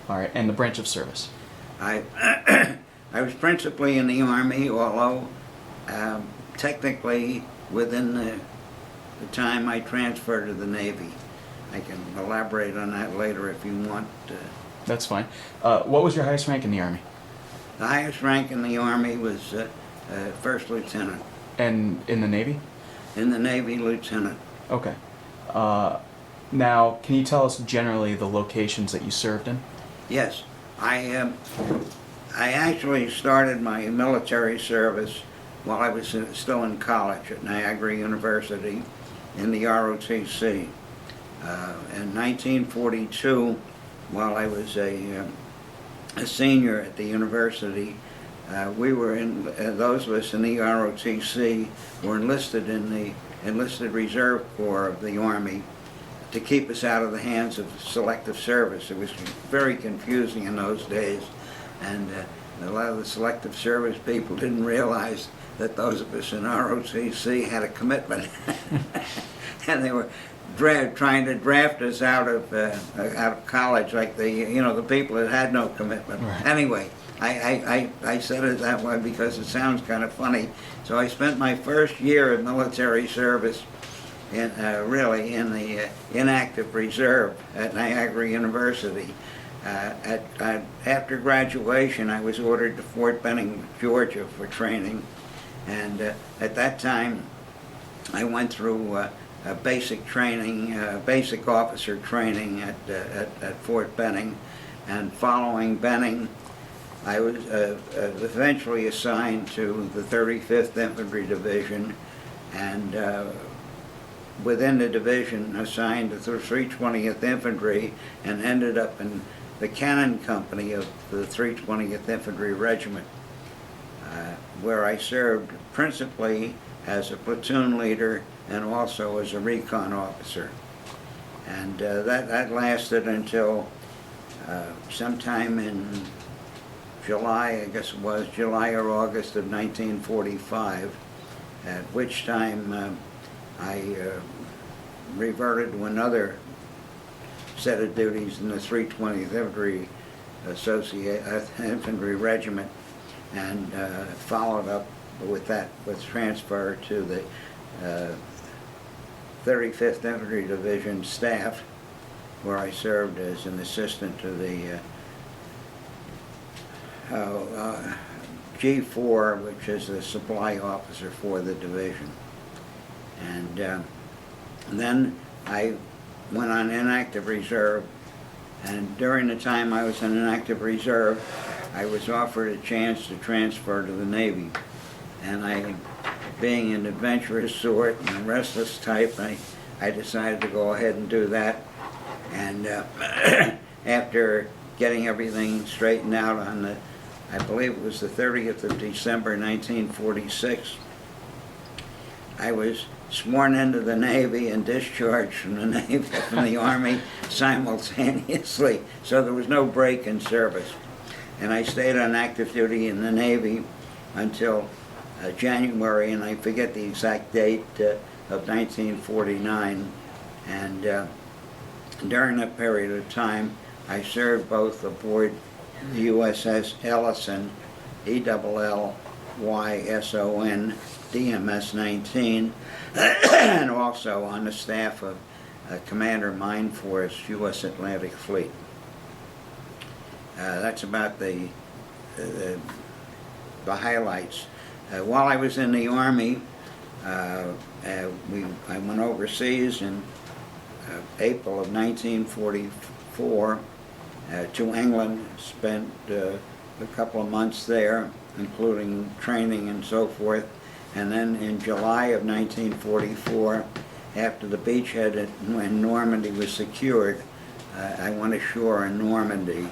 All right, and the branch of service? I I was principally in the Army, although technically within the time I transferred to the Navy. I can elaborate on that later if you want. That's fine. What was your highest rank in the Army? The highest rank in the Army was first lieutenant. And in the Navy? In the Navy, lieutenant. Okay. Now, can you tell us generally the locations that you served in? Yes, I actually started my military service while I was still in college at Niagara University in the ROTC. In 1942, while I was a senior at the university, we were those of us in the ROTC were enlisted in the Enlisted Reserve Corps of the Army to keep us out of the hands of selective service. It was very confusing in those days, and a lot of the selective service people didn't realize that those of us in ROTC had a commitment, and they were trying to draft us out of college, like the people that had no commitment. Right. Anyway, I said it that way because it sounds kind of funny. So I spent my first year of military service really in the inactive reserve at Niagara University. After graduation, I was ordered to Fort Benning, Georgia for training, and at that time I went through basic training, basic officer training at Fort Benning, and following Benning I was eventually assigned to the 35th Infantry Division, and within the division assigned to the 320th Infantry, and ended up in the cannon company of the 320th Infantry Regiment, where I served principally as a platoon leader and also as a recon officer. And that lasted until sometime in July, I guess it was July or August of 1945, at which time I reverted to another set of duties in the 320th Infantry Infantry Regiment, and followed up with that with transfer to the 35th Infantry Division staff, where I served as an assistant to the G4, which is the supply officer for the division. And then I went on inactive reserve, and during the time I was in inactive reserve, I was offered a chance to transfer to the Navy. And I, being an adventurous sort and a restless type, I decided to go ahead and do that. And after getting everything straightened out on the, I believe it was the 30th of December 1946, I was sworn into the Navy and discharged from the Navy, from the Army simultaneously, so there was no break in service. And I stayed on active duty in the Navy until January, and I forget the exact date, of 1949. And during that period of time, I served both aboard the USS Ellison, ELLYSON, DMS-19, and also on the staff of Commander Mine Force, U.S. Atlantic Fleet. That's about the highlights. While I was in the Army, I went overseas in April of 1944 to England, spent a couple of months there, including training and so forth. And then in July of 1944, after the beachhead in Normandy was secured, I went ashore in Normandy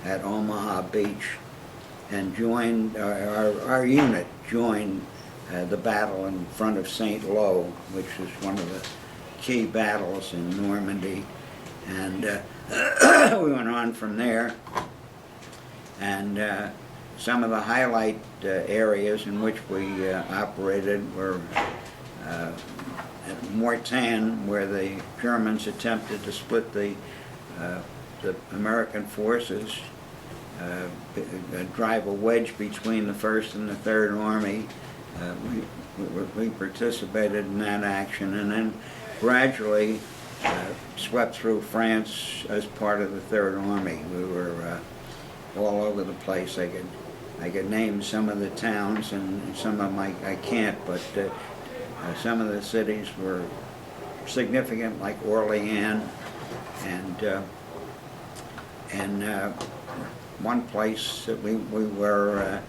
at Omaha Beach and joined, our unit joined the battle in front of St. Lo, which was one of the key battles in Normandy. And we went on from there. And some of the highlight areas in which we operated were at Mortain, where the Germans attempted to split the the American forces drive a wedge between the First and the Third Army. We participated in that action, and then gradually swept through France as part of the Third Army. We were all over the place. I could name some of the towns, and some of them I can't, but some of the cities were significant, like Orléans, and one place that we were,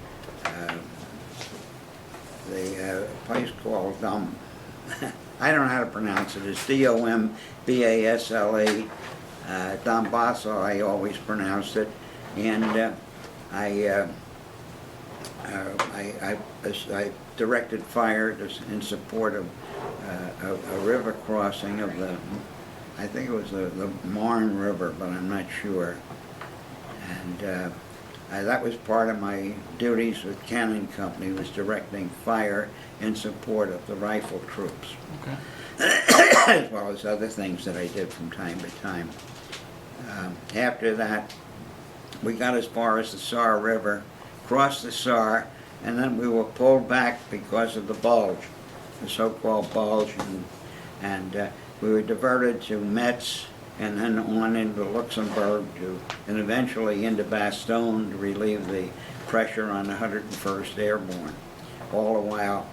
the place called I don't know how to pronounce it. It's Dombasle. Dombasle, I always pronounced it, and I directed fire in support of a river crossing of I think it was the Marne River, but I'm not sure. And that was part of my duties with Cannon Company, was directing fire in support of the rifle troops. Okay. As well as other things that I did from time to time. After that, we got as far as the Saar River, crossed the Saar, and then we were pulled back because of the bulge, the so-called bulge, and we were diverted to Metz, and then on into Luxembourg, and eventually into Bastogne to relieve the pressure on the 101st Airborne. All the while,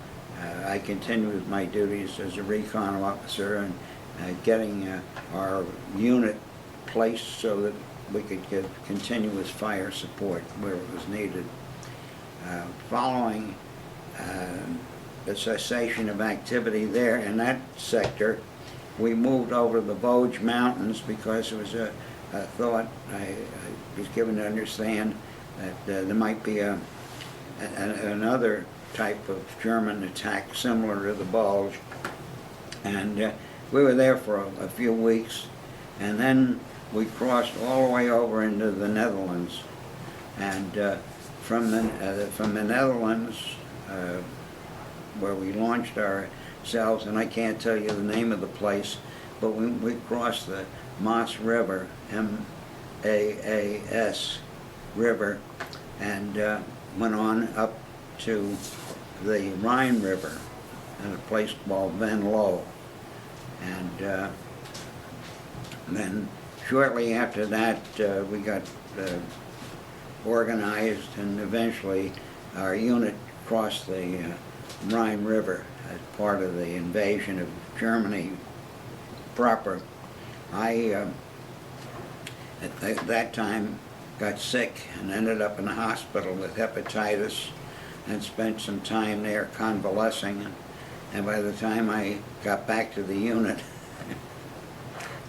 I continued with my duties as a recon officer and getting our unit placed so that we could get continuous fire support where it was needed. Following the cessation of activity there in that sector, we moved over to the Vosges Mountains because it was a thought, I was given to understand that there might be another type of German attack similar to the Bulge. And we were there for a few weeks, and then we crossed all the way over into the Netherlands. And from the Netherlands, where we launched ourselves, and I can't tell you the name of the place, but we crossed the Maas River, M-A-A-S River, and went on up to the Rhine River in a place called Venlo. And then shortly after that, we got organized, and eventually our unit crossed the Rhine River as part of the invasion of Germany proper. I, at that time, got sick and ended up in the hospital with hepatitis and spent some time there convalescing. And by the time I got back to the unit,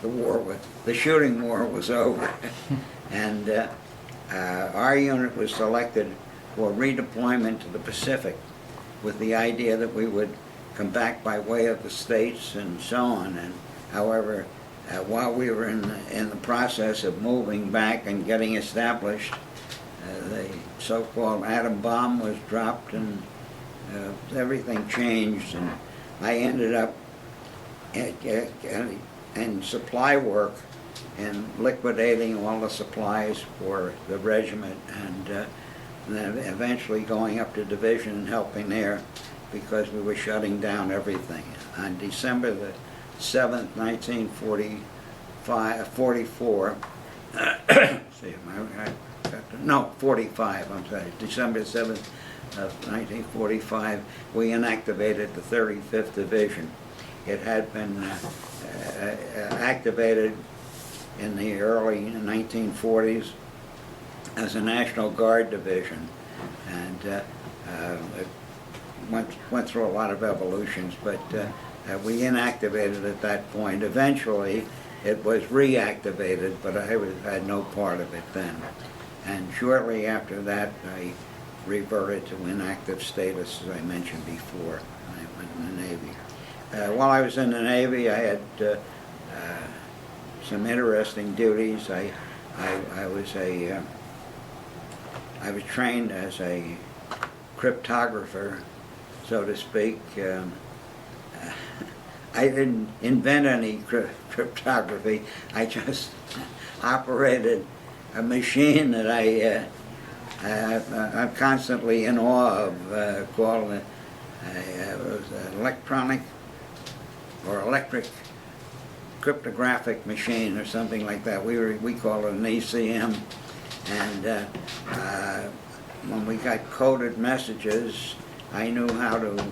the shooting war was over. And our unit was selected for redeployment to the Pacific with the idea that we would come back by way of the States and so on. And however, while we were in the process of moving back and getting established, the so-called atom bomb was dropped, and everything changed, and I ended up in supply work and liquidating all the supplies for the regiment, and then eventually going up to division and helping there because we were shutting down everything. On December the 7th, 1944, no, 45, I'm sorry, December 7th of 1945, we inactivated the 35th Division. It had been activated in the early 1940s as a National Guard division, and it went through a lot of evolutions, but we inactivated at that point. Eventually, it was reactivated, but I had no part of it then. And shortly after that, I reverted to inactive status, as I mentioned before. I went in the Navy. While I was in the Navy, I had some interesting duties. I was trained as a cryptographer, so to speak. I didn't invent any cryptography. I just operated a machine that I'm constantly in awe of, called it was an electronic or electric cryptographic machine or something like that. We call it an ECM, and when we got coded messages, I knew how to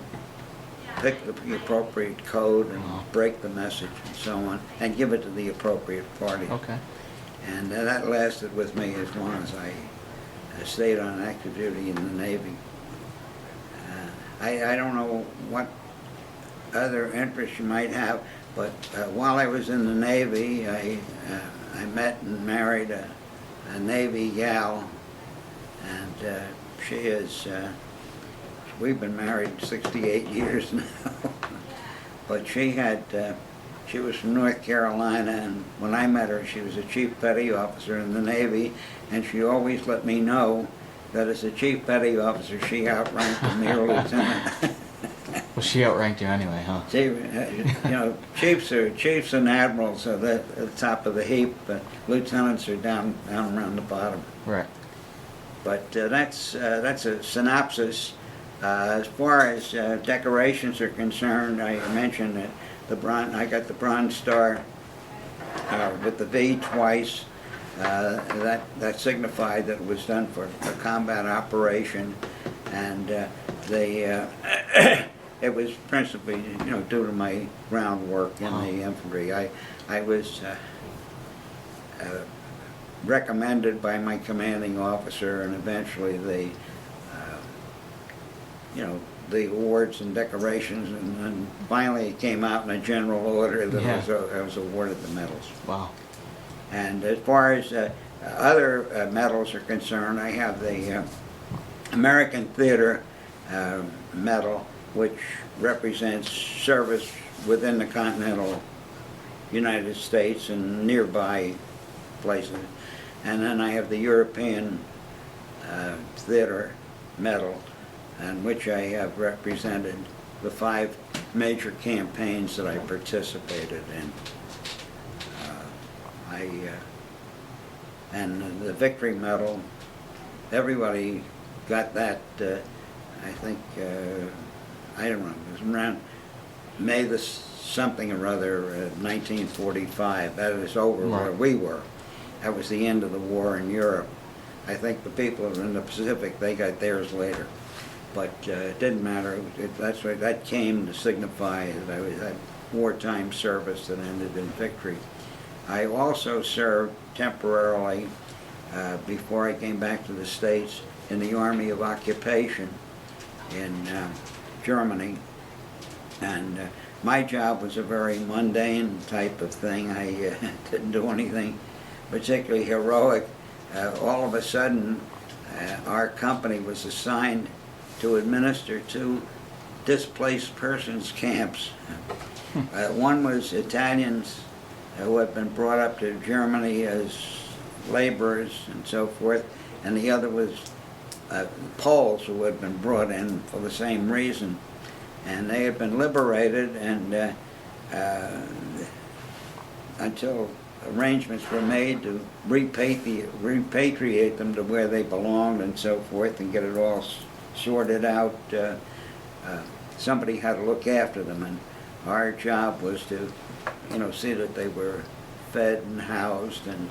pick the appropriate code and break the message and so on, and give it to the appropriate party. Okay. And that lasted with me as long as I stayed on active duty in the Navy. I don't know what other interests you might have, but while I was in the Navy, I met and married a Navy gal, and she is, we've been married 68 years now, but she was from North Carolina, and when I met her, she was a chief petty officer in the Navy, and she always let me know that as a chief petty officer, she outranked a mere lieutenant. Well, she outranked you anyway, huh? Chiefs and admirals are at the top of the heap, but lieutenants are down around the bottom. Right. But that's a synopsis. As far as decorations are concerned, I mentioned that I got the Bronze Star with the V twice. That signified that it was done for a combat operation, and it was principally, due to my groundwork in the infantry. I was recommended by my commanding officer, and eventually the awards and decorations, and finally it came out in a general order that I was awarded the medals. Wow. And as far as other medals are concerned, I have the American Theater Medal, which represents service within the continental United States and nearby places. And then I have the European Theater Medal, in which I have represented the 5 major campaigns that I participated in. And the Victory Medal, everybody got that, I think, I don't know, it was around May the something or other, 1945. That is over where we were. That was the end of the war in Europe. I think the people in the Pacific, they got theirs later. But it didn't matter. That came to signify that I had wartime service that ended in victory. I also served temporarily, before I came back to the States, in the Army of Occupation in Germany. And my job was a very mundane type of thing. I didn't do anything particularly heroic. All of a sudden, our company was assigned to administer 2 displaced persons camps. One was Italians who had been brought up to Germany as laborers and so forth, and the other was Poles who had been brought in for the same reason. And they had been liberated, and until arrangements were made to repatriate them to where they belonged and so forth and get it all sorted out, somebody had to look after them, and our job was to see that they were fed and housed and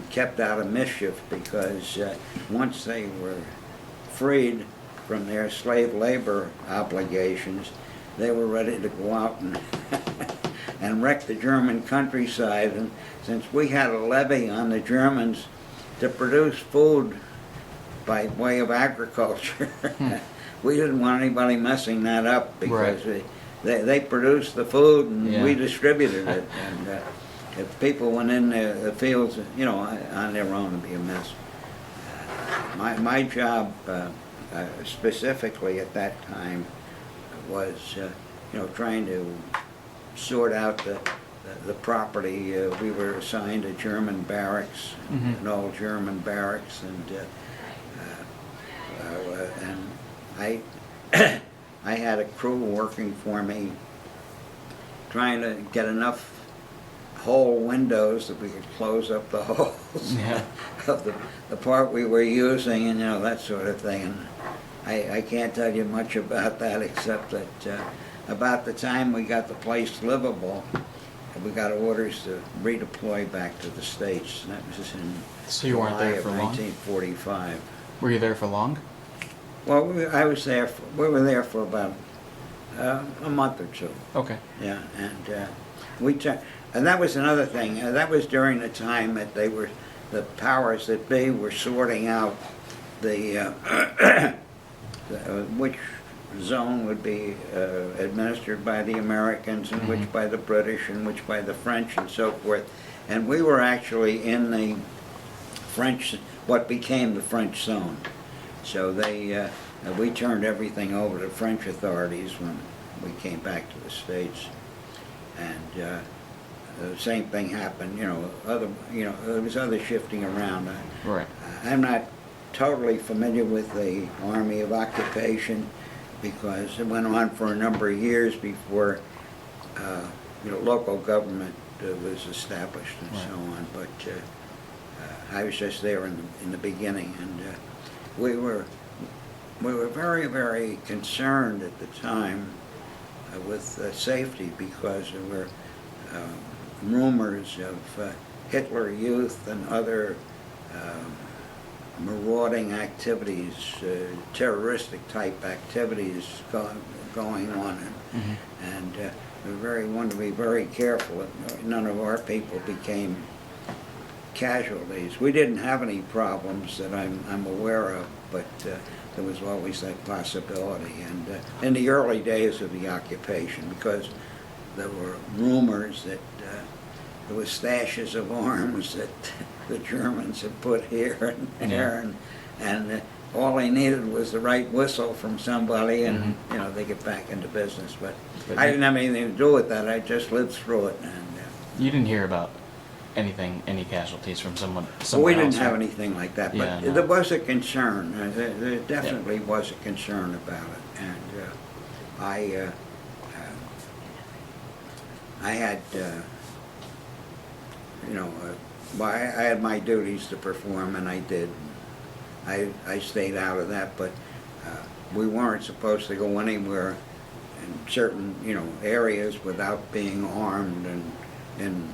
kept out of mischief, because once they were freed from their slave labor obligations, they were ready to go out and and wreck the German countryside. And since we had a levy on the Germans to produce food by way of agriculture, we didn't want anybody messing that up, because they produced the food and we distributed it. And if people went in the fields, on their own, it'd be a mess. My job specifically at that time was, trying to sort out the property. We were assigned a German barracks, an old German barracks, and I I had a crew working for me, trying to get enough hole windows that we could close up the holes Yeah. of the part we were using, and that sort of thing. And I can't tell you much about that, except that about the time we got the place livable, we got orders to redeploy back to the States. And that was in So you weren't July there of for long? 1945. Were you there for long? Well, I was there. We were there for about a month or two. Okay. Yeah, and and that was another thing. That was during the time that the powers that be were sorting out the which zone would be administered by the Americans, and which by the British, and which by the French, and so forth. And we were actually in the French, what became the French zone. So we turned everything over to French authorities when we came back to the States, and the same thing happened. There was other shifting around. Right. I'm not totally familiar with the Army of Occupation because it went on for a number of years before local government was established and Right. so on. But I was just there in the beginning, and we were very, very concerned at the time with safety, because there were rumors of Hitler Youth and other marauding activities, terroristic type activities going on, and we wanted to be very careful that none of our people became casualties. We didn't have any problems that I'm aware of, but there was always that possibility. And in the early days of the occupation, because there were rumors that there was stashes of arms that the Germans had put here and there, and all they needed was the right whistle from somebody, and they get back into business. But I didn't have anything to do with that. I just lived through it. And You didn't hear about any casualties from someone well, we else, didn't have right? anything like that, but Yeah, no. there was a concern. There definitely was a concern about it, and I had, I had my duties to perform, and I did. I stayed out of that, but we weren't supposed to go anywhere in certain, areas without being armed, and in,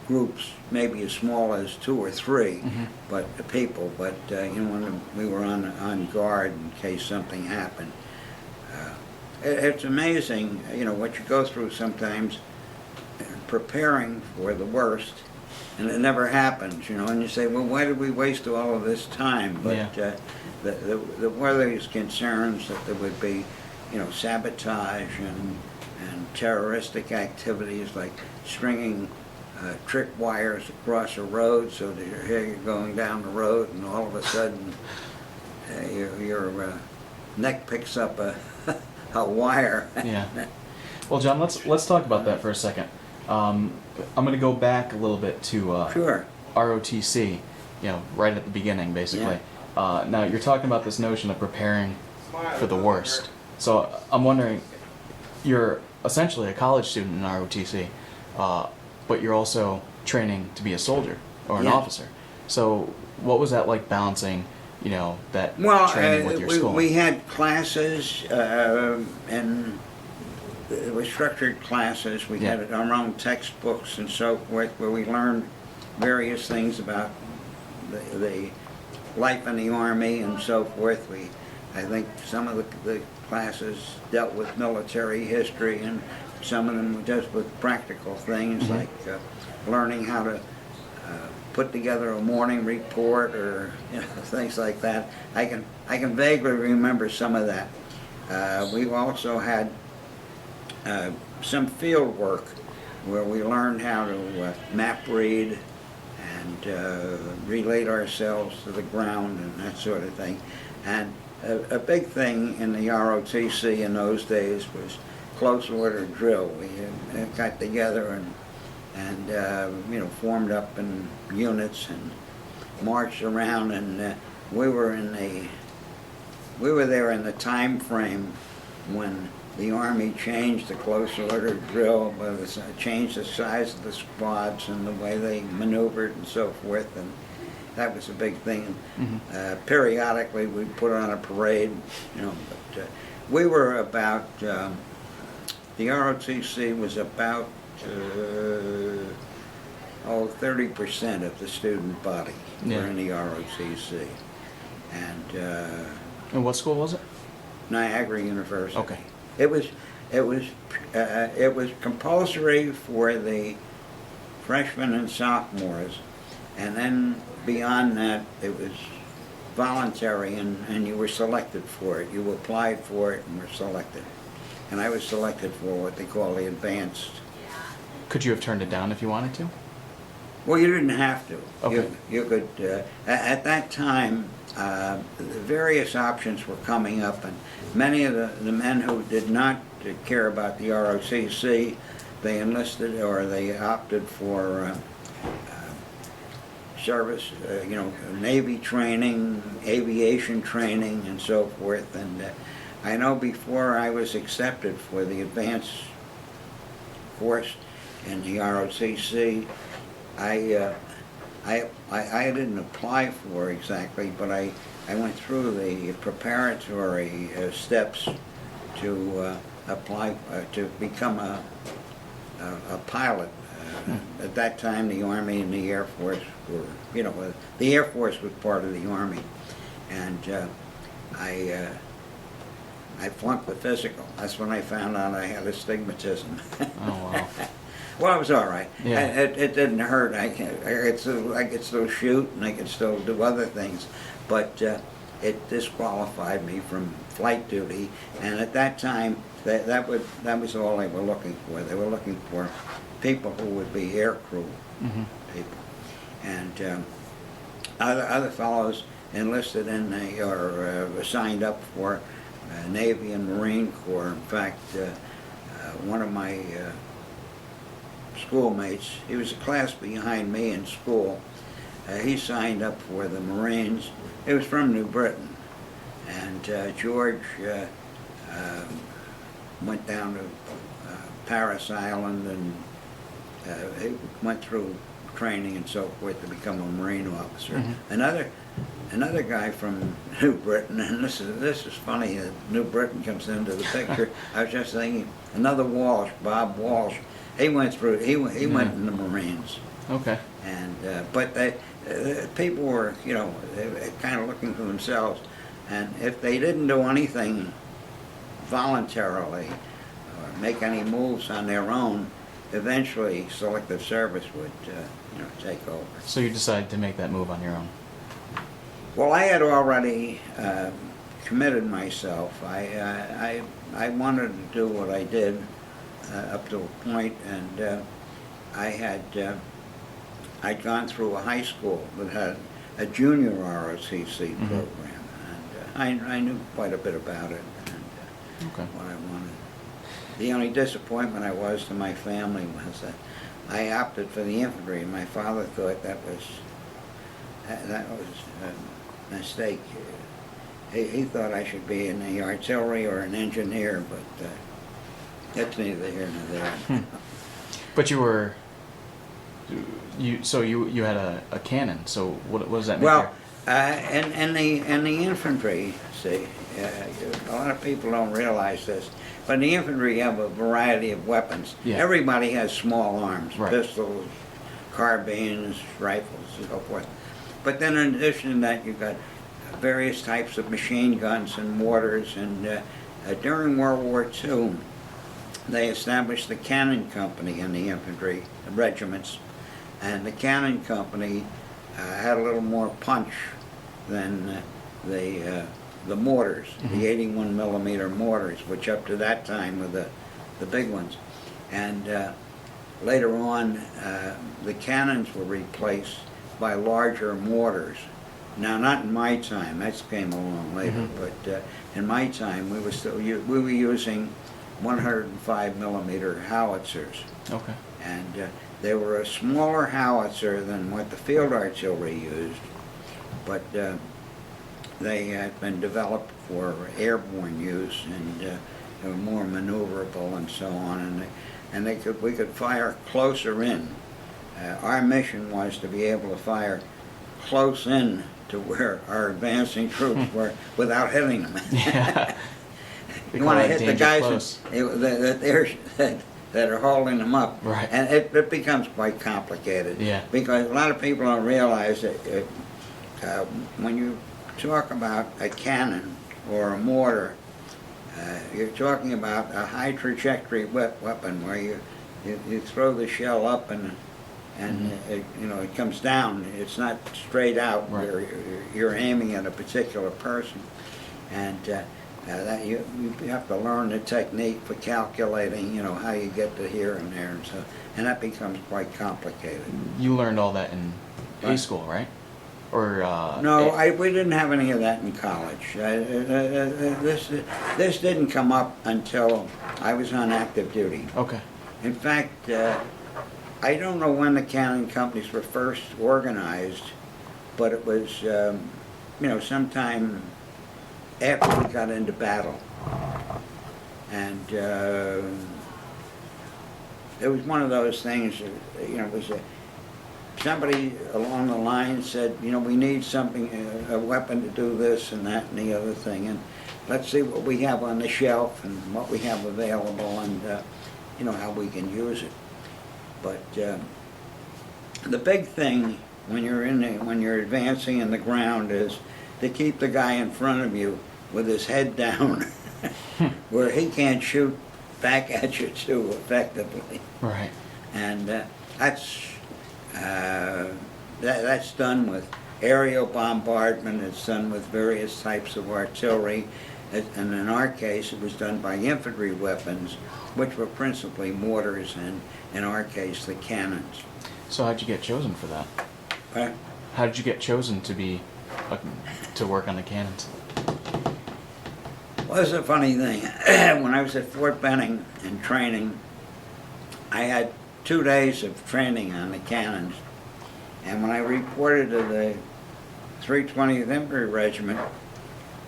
groups maybe as small as 2 or 3, but people. But when we were on guard in case something happened. It's amazing, what you go through sometimes, preparing for the worst, and it never happens, and you say, well, why did we waste all of this time? But there were these concerns that there would be, sabotage and terroristic activities, like stringing trick wires across a road so that you're going down the road, and all of a sudden your neck picks up a wire. Yeah. Well, John, let's talk about that for a second. I'm going to go back a little bit to Sure. ROTC, right at the beginning, basically. Now, you're talking about this notion of preparing for the worst. So I'm wondering, you're essentially a college student in ROTC, but you're also training to be a soldier or an Yeah. officer. So what was that like balancing, that Well, training with your school? we had classes, and it was structured classes. We had our own textbooks and so forth, where we learned various things about the life in the Army and so forth. I think some of the classes dealt with military history, and some of them were just with practical things, like learning how to put together a morning report, or things like that. I can vaguely remember some of that. We also had some field work where we learned how to map read and relate ourselves to the ground and that sort of thing. And a big thing in the ROTC in those days was close order drill. We got together and formed up in units and marched around, and we were there in the time frame when the Army changed the close order drill, changed the size of the squads and the way they maneuvered and so forth, and that was a big thing. Periodically, we put on a parade, you know, but we were about, the ROTC was about 30% of the student body were in the ROTC. And what school was it? Niagara University. Okay. It was compulsory for the freshmen and sophomores, and then beyond that it was voluntary, and you were selected for it. You applied for it and were selected. And I was selected for what they call the advanced. Could you have turned it down if you wanted to? Well, you didn't have to. Okay. You could, at that time, the various options were coming up, and many of the men who did not care about the ROTC, they enlisted or they opted for service, you know, Navy training, aviation training, and so forth. And I know before I was accepted for the advanced course in the ROTC, I didn't apply for exactly, but I went through the preparatory steps to apply to become a pilot. At that time, the Army and the Air Force were, you know, the Air Force was part of the Army, and I flunked the physical. That's when I found out I had astigmatism. Oh, wow. Well, it was all right. Yeah. It didn't hurt. I could still shoot, and I could still do other things, but it disqualified me from flight duty. And at that time, that was all they were looking for. They were looking for people who would be air crew people, and other fellows enlisted in the or signed up for Navy and Marine Corps. In fact, one of my schoolmates, he was a class behind me in school. He signed up for the Marines. He was from New Britain, and George went down to Paris Island, and he went through training and so forth to become a Marine officer. Another guy from New Britain, and this is funny that New Britain comes into the picture. I was just thinking, another Walsh, Bob Walsh. He went through. He went in the Marines. Okay. And but people were, you know, kind of looking for themselves, and if they didn't do anything voluntarily or make any moves on their own, eventually selective service would, you know, take over. So you decided to make that move on your own? Well, I had already committed myself. I wanted to do what I did up to a point, and I'd gone through a high school that had a junior ROTC program, and I knew quite a bit about it and what I wanted. The only disappointment I was to my family was that I opted for the infantry, and my father thought that was a mistake. He thought I should be in the artillery or an engineer, but that's neither here nor there. But you had a cannon. So what does that mean? Well, in the infantry, see, a lot of people don't realize this, but in the infantry you have a variety of weapons. Yeah. Everybody has small arms, right. Pistols, carbines, rifles, and so forth. But then in addition to that, you've got various types of machine guns and mortars. And during World War II, they established the cannon company in the infantry regiments. And the cannon company had a little more punch than the mortars, the 81 millimeter mortars, which up to that time were the big ones. And later on, the cannons were replaced by larger mortars. Now, not in my time; that came along later. But in my time, we were using 105 millimeter howitzers. Okay. And they were a smaller howitzer than what the field artillery used, but they had been developed for airborne use, and they were more maneuverable and so on, and we could fire closer in. Our mission was to be able to fire close in to where our advancing troops were without hitting them. Yeah. You want to hit the guys that are holding them up, Right. and it becomes quite complicated. Yeah. Because a lot of people don't realize that when you talk about a cannon or a mortar, you're talking about a high trajectory weapon where you throw the shell up and it comes down. It's not straight out. Right. Where you're aiming at a particular person, and that you have to learn the technique for calculating. How you get to here and there, and that becomes quite complicated. You learned all that in Right. A school, right? Or No, we didn't have any of that in college. This didn't come up until I was on active duty. Okay. In fact, I don't know when the cannon companies were first organized, but it was, sometime after we got into battle. And it was one of those things, it was somebody along the line said, we need something, a weapon to do this and that and the other thing, and let's see what we have on the shelf and what we have available, and how we can use it. But the big thing when you're advancing in the ground is to keep the guy in front of you with his head down, where he can't shoot back at you too effectively. Right. And that's done with aerial bombardment. It's done with various types of artillery, and in our case, it was done by infantry weapons, which were principally mortars, and in our case, the cannons. So how'd you get chosen for that? Right? How did you get chosen to work on the cannons? Well, it's a funny thing. When I was at Fort Benning in training, I had 2 days of training on the cannons, and when I reported to the 320th Infantry Regiment,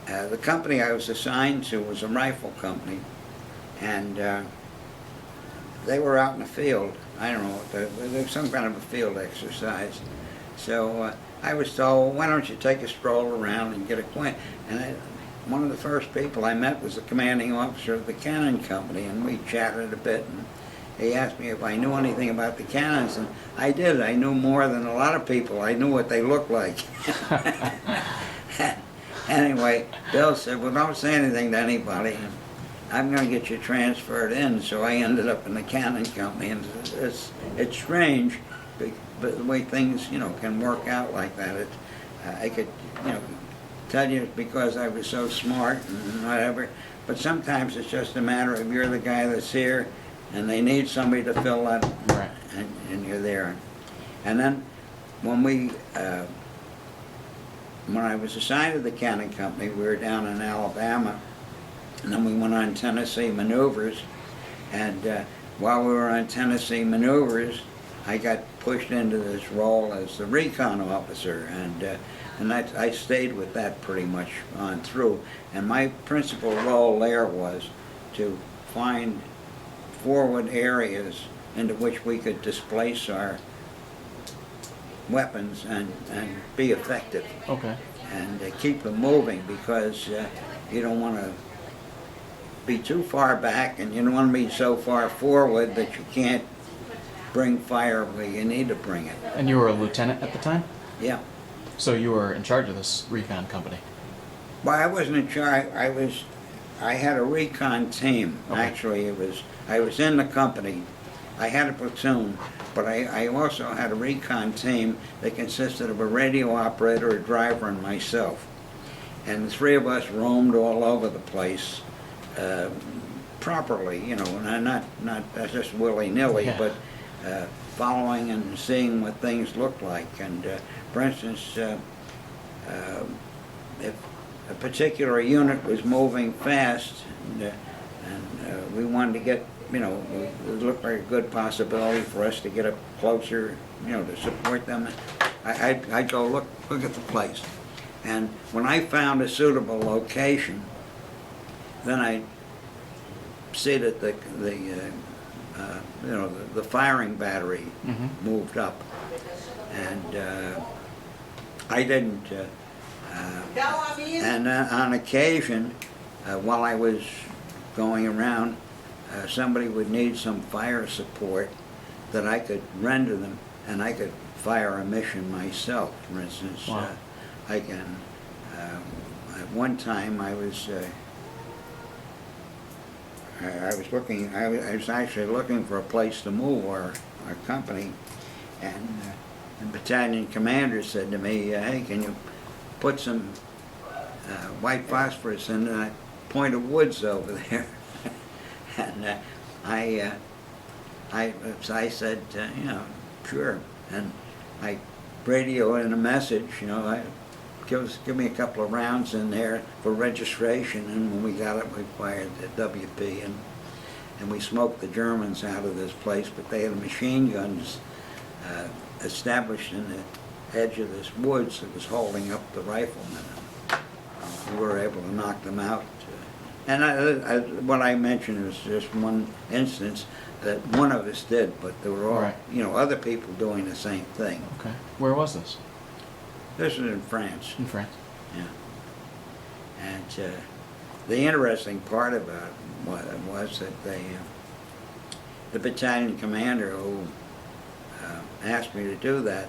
the company I was assigned to was a rifle company, and they were out in the field. I don't know, there was some kind of a field exercise. So I was told, why don't you take a stroll around and get acquainted? And one of the first people I met was the commanding officer of the cannon company, and we chatted a bit, and he asked me if I knew anything about the cannons, and I did. I knew more than a lot of people. I knew what they looked like. Anyway, Bill said, well, don't say anything to anybody. I'm going to get you transferred in. So I ended up in the cannon company, and it's strange, but the way things, can work out like that. I could, tell you it's because I was so smart and whatever, but sometimes it's just a matter of you're the guy that's here, and they need somebody to fill that, Right. and you're there. And then when I was assigned to the cannon company, we were down in Alabama, and then we went on Tennessee maneuvers, and while we were on Tennessee maneuvers, I got pushed into this role as the recon officer, and I stayed with that pretty much on through. And my principal role there was to find forward areas into which we could displace our weapons and be effective. Okay. And keep them moving, because you don't want to be too far back, and you don't want to be so far forward that you can't bring fire where you need to bring it. And you were a lieutenant at the time? Yeah. So you were in charge of this recon company? Well, I wasn't in charge. I had a recon team. Okay. Actually, I was in the company. I had a platoon, but I also had a recon team that consisted of a radio operator, a driver, and myself. And the three of us roamed all over the place, properly, not just willy-nilly, Yeah. but following and seeing what things looked like. And for instance, if a particular unit was moving fast, and we wanted to get, it looked like a good possibility for us to get up closer, to support them, I'd go look at the place. And when I found a suitable location, then I'd see that the firing battery moved up, and I didn't. And on occasion, while I was going around, somebody would need some fire support that I could render them, and I could fire a mission myself. For instance, wow. I can. At one time, I was looking. I was actually looking for a place to move our company, and the battalion commander said to me, "Hey, can you put some white phosphorus in that point of woods over there?" And I said, sure. And I radioed in a message, give me a couple of rounds in there for registration. And when we got it, we fired the WP, and we smoked the Germans out of this place. But they had machine guns established in the edge of this woods that was holding up the riflemen. We were able to knock them out. And what I mentioned was just one instance that one of us did, but there were all, right. Other people doing the same thing. Okay. Where was this? This is in France. In France. Yeah. And the interesting part about it was that the battalion commander who asked me to do that,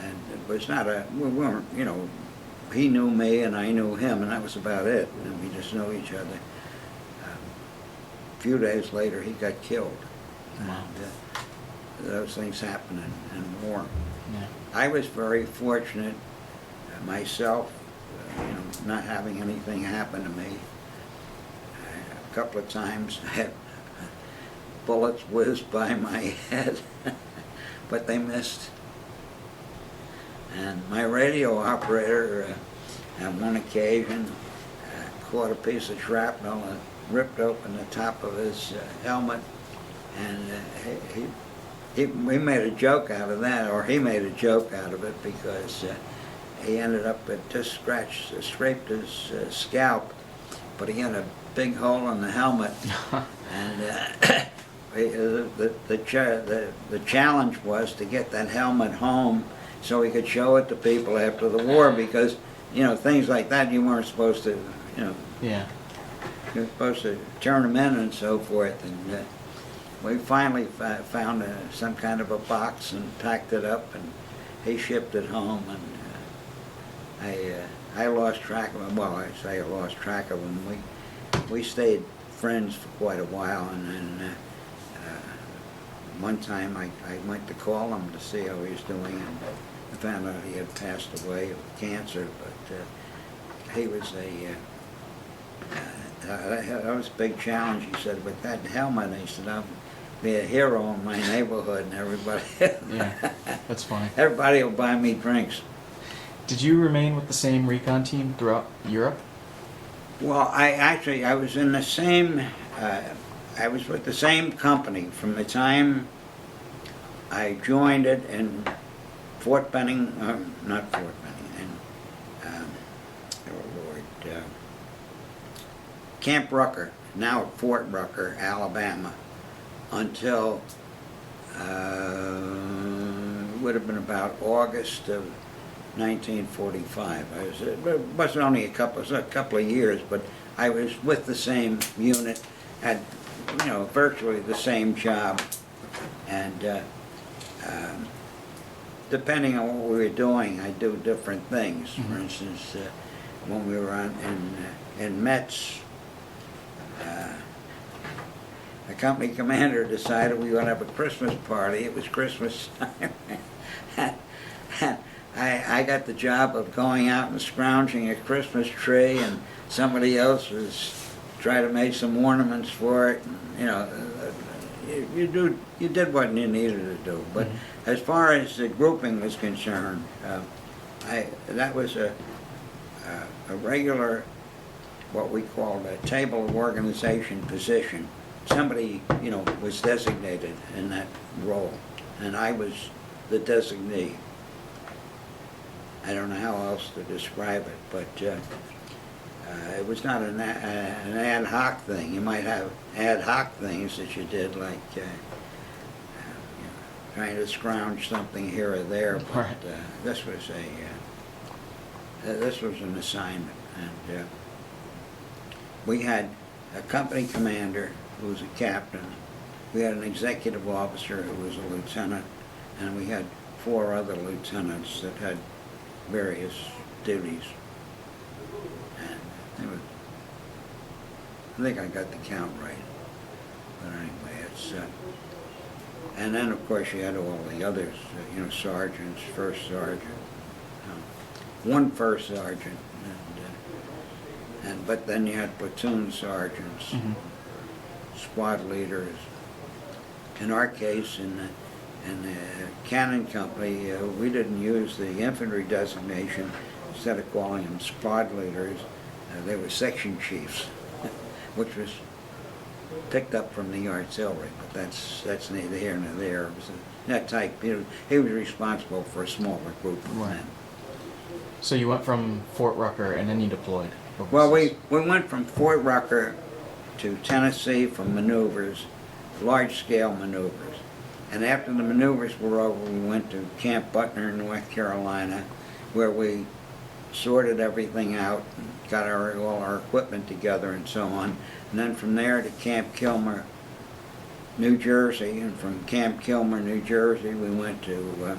and it was not we weren't, he knew me and I knew him, and that was about it. And we just know each other. A few days later, he got killed. Wow. And those things happen in war. Yeah. I was very fortunate myself, not having anything happen to me. A couple of times I had bullets whizzed by my head, but they missed. And my radio operator, on one occasion, caught a piece of shrapnel and ripped open the top of his helmet, and we made a joke out of that, or he made a joke out of it, because he ended up, it just scraped his scalp, but he had a big hole in the helmet, and the challenge was to get that helmet home so he could show it to people after the war, because things like that you weren't supposed to, Yeah. you were supposed to turn them in and so forth. And we finally found some kind of a box and packed it up, and he shipped it home. And I lost track of him. Well, I say I lost track of him. We stayed friends for quite a while, and then one time I went to call him to see how he was doing, and I found out he had passed away of cancer. But he was that was a big challenge. He said, with that helmet, he said, I'll be a hero in my neighborhood, and everybody, Yeah. That's funny. everybody will buy me drinks. Did you remain with the same recon team throughout Europe? Well, I was in the same, I was with the same company from the time I joined it in Fort Benning, not Fort Benning, Camp Rucker, now at Fort Rucker, Alabama, until it would have been about August of 1945. It wasn't only a couple of years, but I was with the same unit, had virtually the same job, and depending on what we were doing, I do different things. Mm-hmm. For instance, when we were in Metz, the company commander decided we were going to have a Christmas party. It was Christmas time. I got the job of going out and scrounging a Christmas tree, and somebody else was trying to make some ornaments for it. And, you did what you needed to do. But as far as the grouping was concerned, that was a regular, what we called a table of organization position. Somebody, was designated in that role, and I was the designee. I don't know how else to describe it, but It was not an ad hoc thing. You might have ad hoc things that you did, like trying to scrounge something here or there. But Right. this was this was an assignment, and we had a company commander who was a captain. We had an executive officer who was a lieutenant, and we had 4 other lieutenants that had various duties. And it was, I think I got the count right. But anyway, it's and then of course you had all the others, sergeants, first sergeant, 1 first sergeant, and but then you had platoon sergeants, Mm-hmm. squad leaders. In our case, in the cannon company, we didn't use the infantry designation. Instead of calling them squad leaders, they were section chiefs, which was picked up from the artillery, but that's neither here nor there. It was that type. He was responsible for a smaller group of Right. men. So you went from Fort Rucker and then you deployed overseas. Well, we went from Fort Rucker to Tennessee for maneuvers, large-scale maneuvers. And after the maneuvers were over, we went to Camp Butner in North Carolina, where we sorted everything out, and got all our equipment together and so on. And then from there to Camp Kilmer, New Jersey, and from Camp Kilmer, New Jersey, we went to,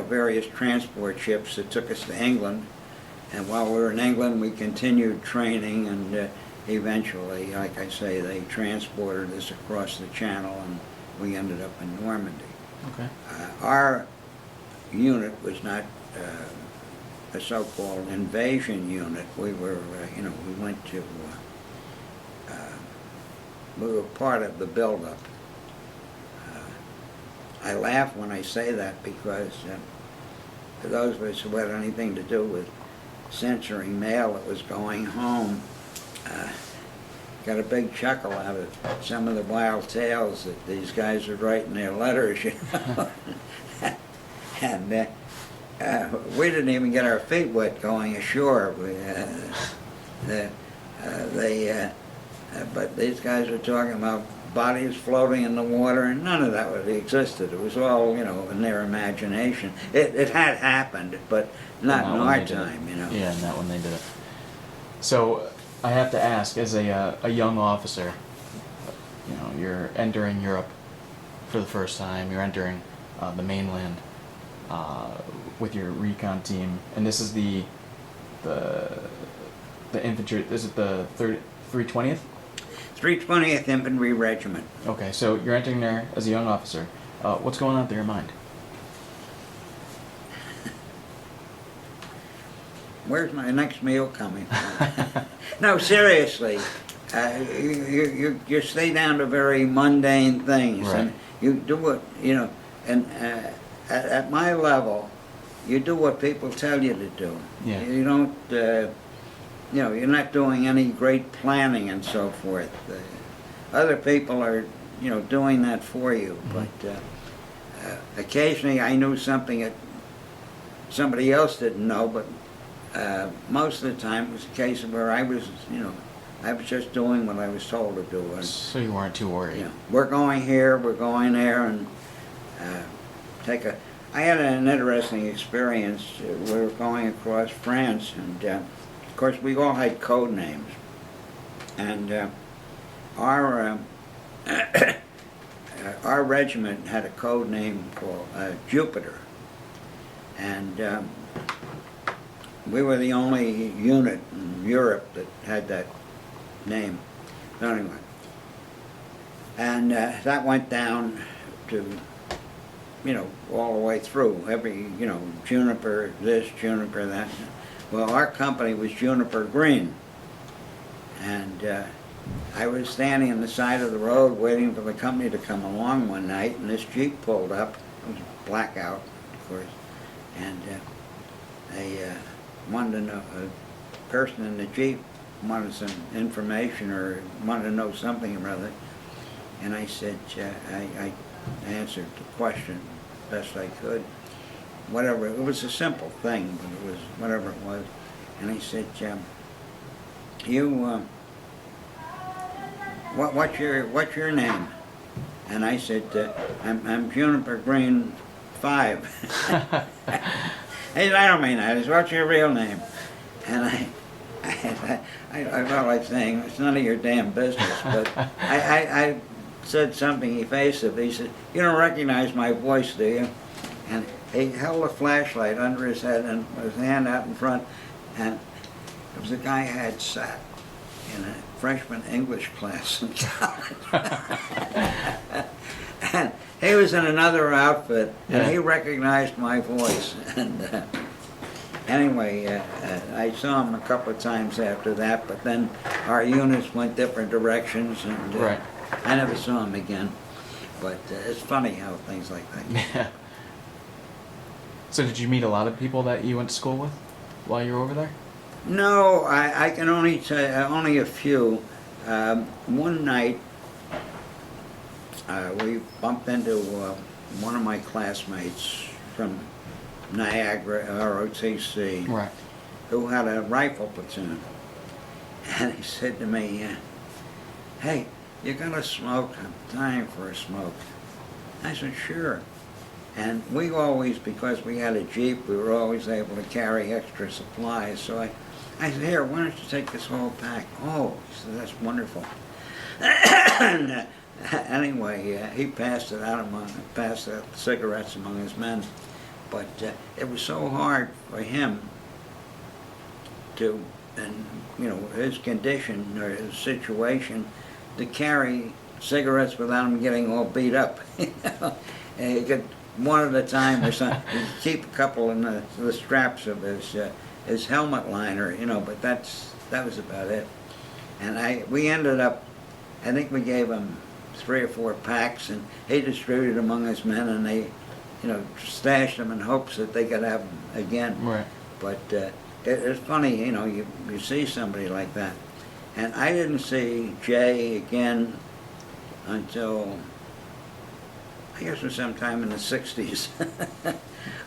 various transport ships that took us to England. And while we were in England, we continued training, and eventually, like I say, they transported us across the channel, and we ended up in Normandy. Okay. Our unit was not a so-called invasion unit. We were, we went to, we were part of the buildup. I laugh when I say that because for those of us who had anything to do with censoring mail that was going home, got a big chuckle out of some of the wild tales that these guys would write in their letters, and we didn't even get our feet wet going ashore. But these guys were talking about bodies floating in the water, and none of that really existed. It was all, in their imagination. It had happened, but not in our time, Yeah, not when they did it. So I have to ask, as a young officer, you're entering Europe for the first time. You're entering the mainland with your recon team, and this is the infantry. Is it the 320th? 320th Infantry Regiment. Okay, so you're entering there as a young officer. What's going on through your mind? Where's my next meal coming from? No, seriously. You stay down to very mundane things, Right. and you do what, and at my level, you do what people tell you to do. Yeah. You don't, you're not doing any great planning and so forth. Other people are, doing that for you, Mm-hmm. but occasionally I knew something that somebody else didn't know, but most of the time it was a case of where I was just doing what I was told to do. And, So you weren't too worried. we're going here, we're going there, and I had an interesting experience. We were going across France, and of course we all had code names. And our our regiment had a code name called Jupiter, and we were the only unit in Europe that had that name. So anyway, and that went down to, all the way through. Every, Juniper this, Juniper that. Well, our company was Juniper Green, and I was standing on the side of the road waiting for the company to come along one night, and this Jeep pulled up. It was blackout, of course, and they wanted to know, a person in the Jeep wanted some information or wanted to know something or other, and I said, I answered the question best I could, whatever. It was a simple thing, but it was whatever it was. And he said, "You, what's your name?" And I said, I'm Juniper Green 5. He said, "I don't mean that." He said, "What's your real name?" And I felt like saying, "It's none of your damn business." But I said something evasive. He said, "You don't recognize my voice, do you?" And he held a flashlight under his head and his hand out in front. And it was a guy I had sat in a freshman English class in college. And he was in another outfit, and he recognized my voice. And anyway, I saw him a couple of times after that, but then our units went different directions, and Right. I never saw him again. But it's funny how things like that. Yeah. So did you meet a lot of people that you went to school with while you were over there? No, I can only say only a few. One night, we bumped into one of my classmates from Niagara, ROTC, Right. who had a rifle platoon. And he said to me, "Hey, you got a smoke? I'm dying for a smoke." I said, "Sure." And we always, because we had a Jeep, we were always able to carry extra supplies. So I said, "Here, why don't you take this whole pack?" "Oh," he said, "that's wonderful." And, anyway, he passed it out passed out the cigarettes among his men. But it was so hard for him to, and you know, his condition or his situation, to carry cigarettes without him getting all beat up. And he could one at a time or something. He'd keep a couple in the straps of his helmet liner, you know. But that was about it. And we ended up, I think we gave him 3 or 4 packs, and he distributed among his men, and they, you know, stashed them in hopes that they could have them again. Right. But it's funny, you know, you see somebody like that. And I didn't see Jay again until, I guess it was sometime in the 60s.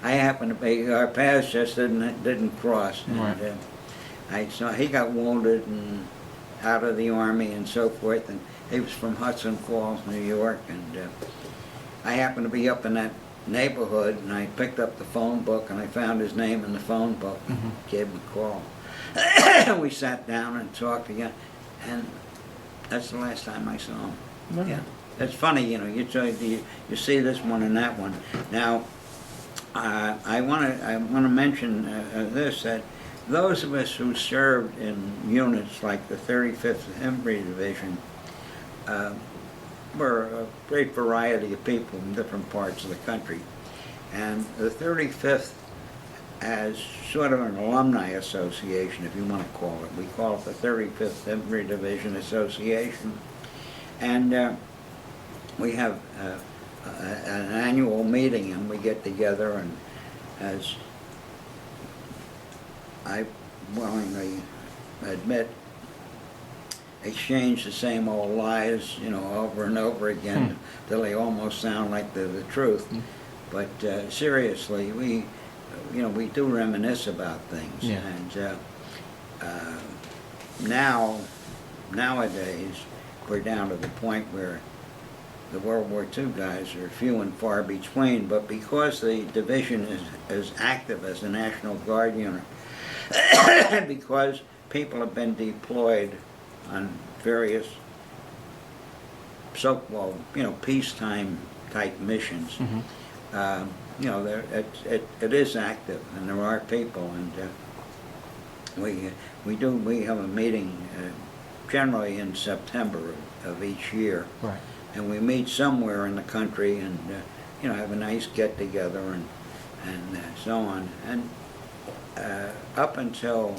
I happened to be, our paths just didn't cross. And, Right. I saw he got wounded and out of the Army and so forth, and he was from Hudson Falls, New York, and I happened to be up in that neighborhood, and I picked up the phone book, and I found his name in the phone book, and gave him a call. We sat down and talked again, and that's the last time I saw him. Right. Yeah, it's funny, you know. You see this one and that one. Now, I want to mention this, that those of us who served in units like the 35th Infantry Division were a great variety of people in different parts of the country. And the 35th has sort of an alumni association, if you want to call it. We call it the 35th Infantry Division Association. And we have an annual meeting, and we get together, and as I willingly admit, exchange the same old lies, you know, over and over again, till they almost sound like they're the truth. But seriously, we do reminisce about things. Yeah. And nowadays, we're down to the point where the World War II guys are few and far between, but because the division is as active as a National Guard unit, because people have been deployed on various so-called, you know, peacetime type missions, you know, it is active, and there are people, and we have a meeting generally in September of each year. Right. And we meet somewhere in the country, and you know, have a nice get together and so on. And up until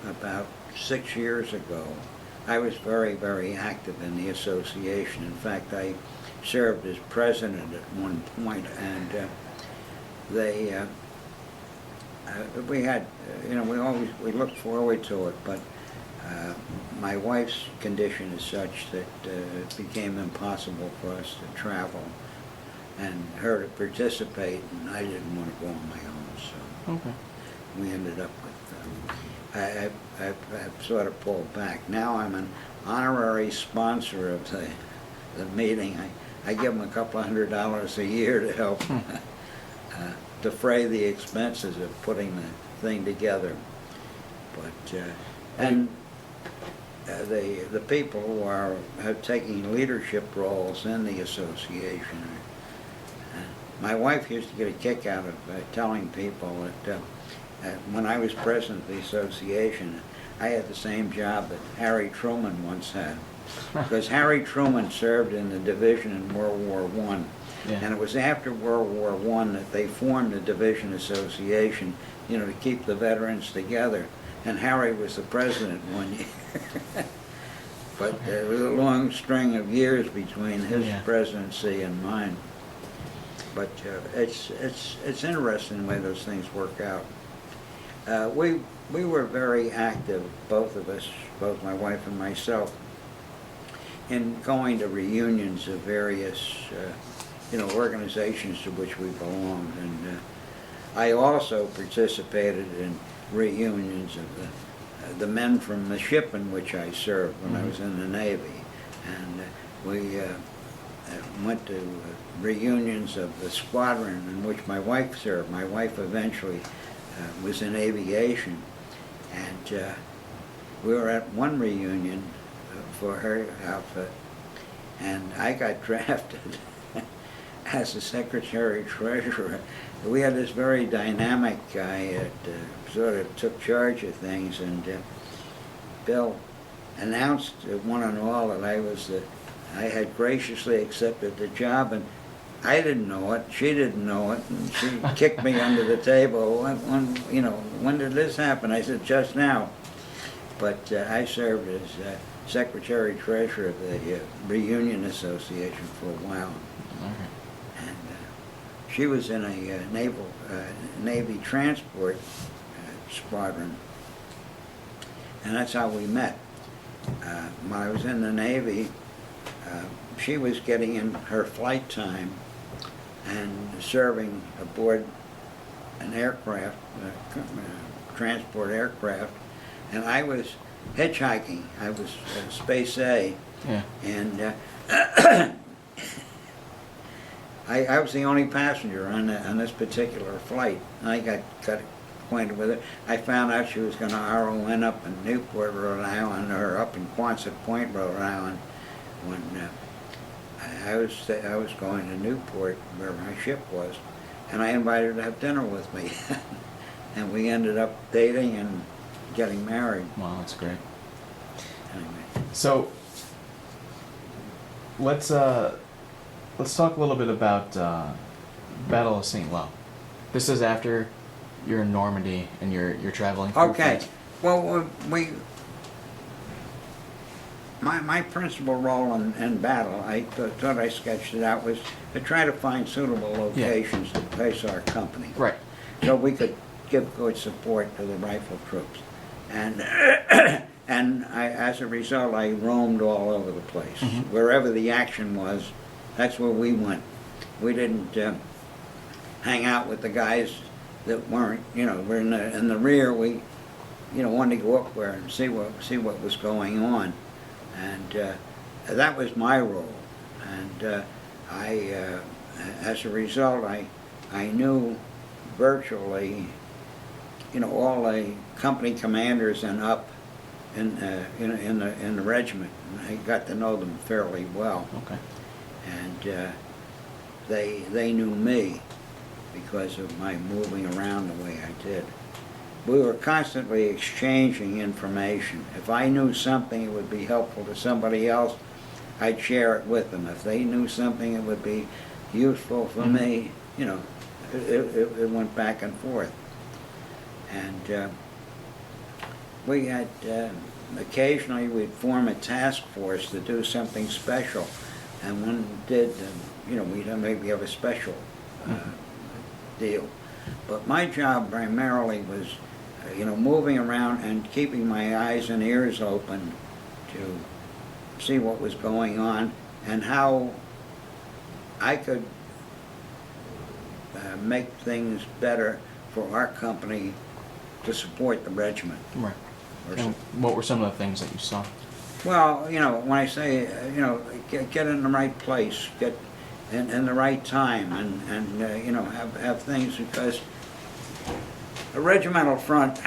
about 6 years ago, I was very, very active in the association. In fact, I served as president at one point, and we had, you know, we looked forward to it, but my wife's condition is such that it became impossible for us to travel and her to participate, and I didn't want to go on my own, so Okay. we ended up with, I've sort of pulled back. Now I'm an honorary sponsor of the meeting. I give them a couple of $100 a year to help defray the expenses of putting the thing together. But and the people who are taking leadership roles in the association. My wife used to get a kick out of telling people that when I was president of the association, I had the same job that Harry Truman once had. Because Harry Truman served in the division in World War I. Yeah. And it was after World War I that they formed the division association, you know, to keep the veterans together. And Harry was the president one year. But there was a long string of years between his presidency and mine. But it's interesting the way those things work out. We were very active, both of us, both my wife and myself, in going to reunions of various, organizations to which we belonged. And I also participated in reunions of the men from the ship in which I served when I was in the Navy. And we went to reunions of the squadron in which my wife served. My wife eventually was in aviation, and we were at one reunion for her outfit, and I got drafted as the secretary-treasurer. We had this very dynamic guy that sort of took charge of things, and Bill announced to one and all that I had graciously accepted the job, and I didn't know it, she didn't know it, and she kicked me under the table. When did this happen? I said, just now. But I served as secretary-treasurer of the Reunion Association for a while. Okay. And she was in a Navy transport squadron, and that's how we met. When I was in the Navy, she was getting in her flight time and serving aboard an aircraft, transport aircraft, and I was hitchhiking. I was Space A, and I was the only passenger on this particular flight. I got acquainted with her. I found out she was going to RON up in Newport, Rhode Island, or up in Quonset Point, Rhode Island, when I was going to Newport, where my ship was, and I invited her to have dinner with me, and we ended up dating and getting married. Wow, that's great. Anyway. So let's talk a little bit about Battle of St. Lo. This is after you're in Normandy and you're traveling through Okay. France. Well, my principal role in battle, I thought I sketched it out, was to try to find suitable locations to place our company. Right. So we could give good support to the rifle troops. And as a result, I roamed all over the place. Wherever the action was, that's where we went. We didn't hang out with the guys that weren't, were in the rear. We, wanted to go up there and see what was going on. And that was my role. And as a result, I knew virtually, all the company commanders and up in the regiment. I got to know them fairly well. Okay. And they knew me because of my moving around the way I did. We were constantly exchanging information. If I knew something that would be helpful to somebody else, I'd share it with them. If they knew something that would be useful for me, it went back and forth. And we had, occasionally we'd form a task force to do something special. And one did, we'd maybe have a special deal. But my job primarily was, moving around and keeping my eyes and ears open to see what was going on and how I could make things better for our company to support the regiment. Right. Or And what were some of the things that you saw? Well, you know, when I say, you know, get in the right place, get in the right time, and you know, have things, because a regimental front,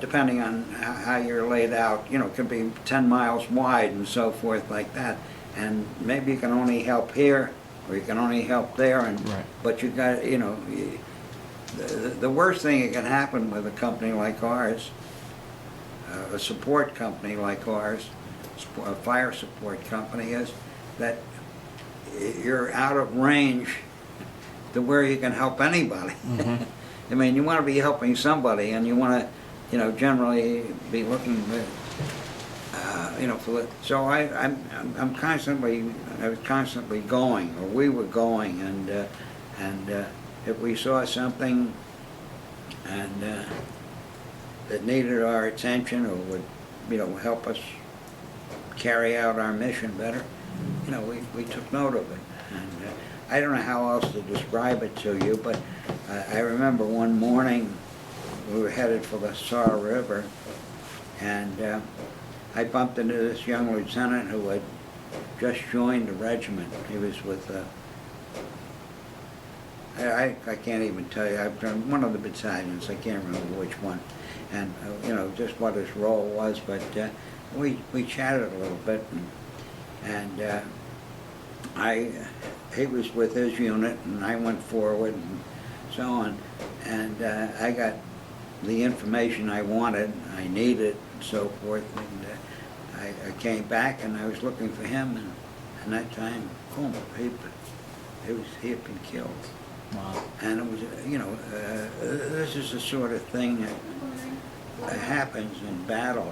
depending on how you're laid out, you know, can be 10 miles wide and so forth like that, and maybe you can only help here, or you can only help there, and Right. but you got, you know, the worst thing that can happen with a company like ours, a support company like ours, a fire support company, is that you're out of range to where you can help anybody. Mm-hmm. I mean, you want to be helping somebody, and you want to, you know, generally be looking, you know, for the. So I was constantly going, or we were going, and if we saw something and that needed our attention, or would, you know, help us carry out our mission better, you know, we took note of it. And I don't know how else to describe it to you, but I remember one morning we were headed for the Saw River, and I bumped into this young lieutenant who had just joined the regiment. He was with, I can't even tell you, I've done one of the battalions, I can't remember which one, and you know, just what his role was, but we chatted a little bit, and he was with his unit, and I went forward, and so on, and I got the information I wanted, I needed, and so forth, and I came back, and I was looking for him, and that time, boom, he had been killed. Wow. And it was, you know, this is the sort of thing that happens in battle.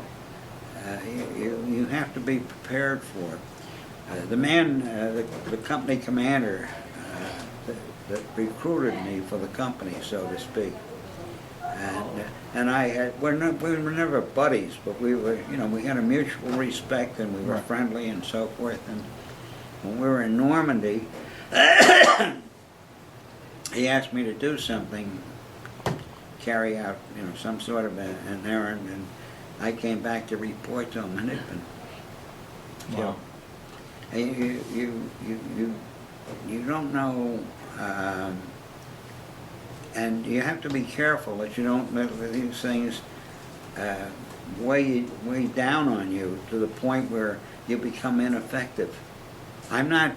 You have to be prepared for it. The man, the company commander that recruited me for the company, so to speak, and I had, we were never buddies, but we were, you know, we had a mutual respect, and we were friendly and so forth. And when we were in Normandy, he asked me to do something, carry out, you know, some sort of an errand, and I came back to report to him, and it'd been killed. Wow. And you don't know, and you have to be careful that you don't let these things weigh down on you to the point where you become ineffective. I'm not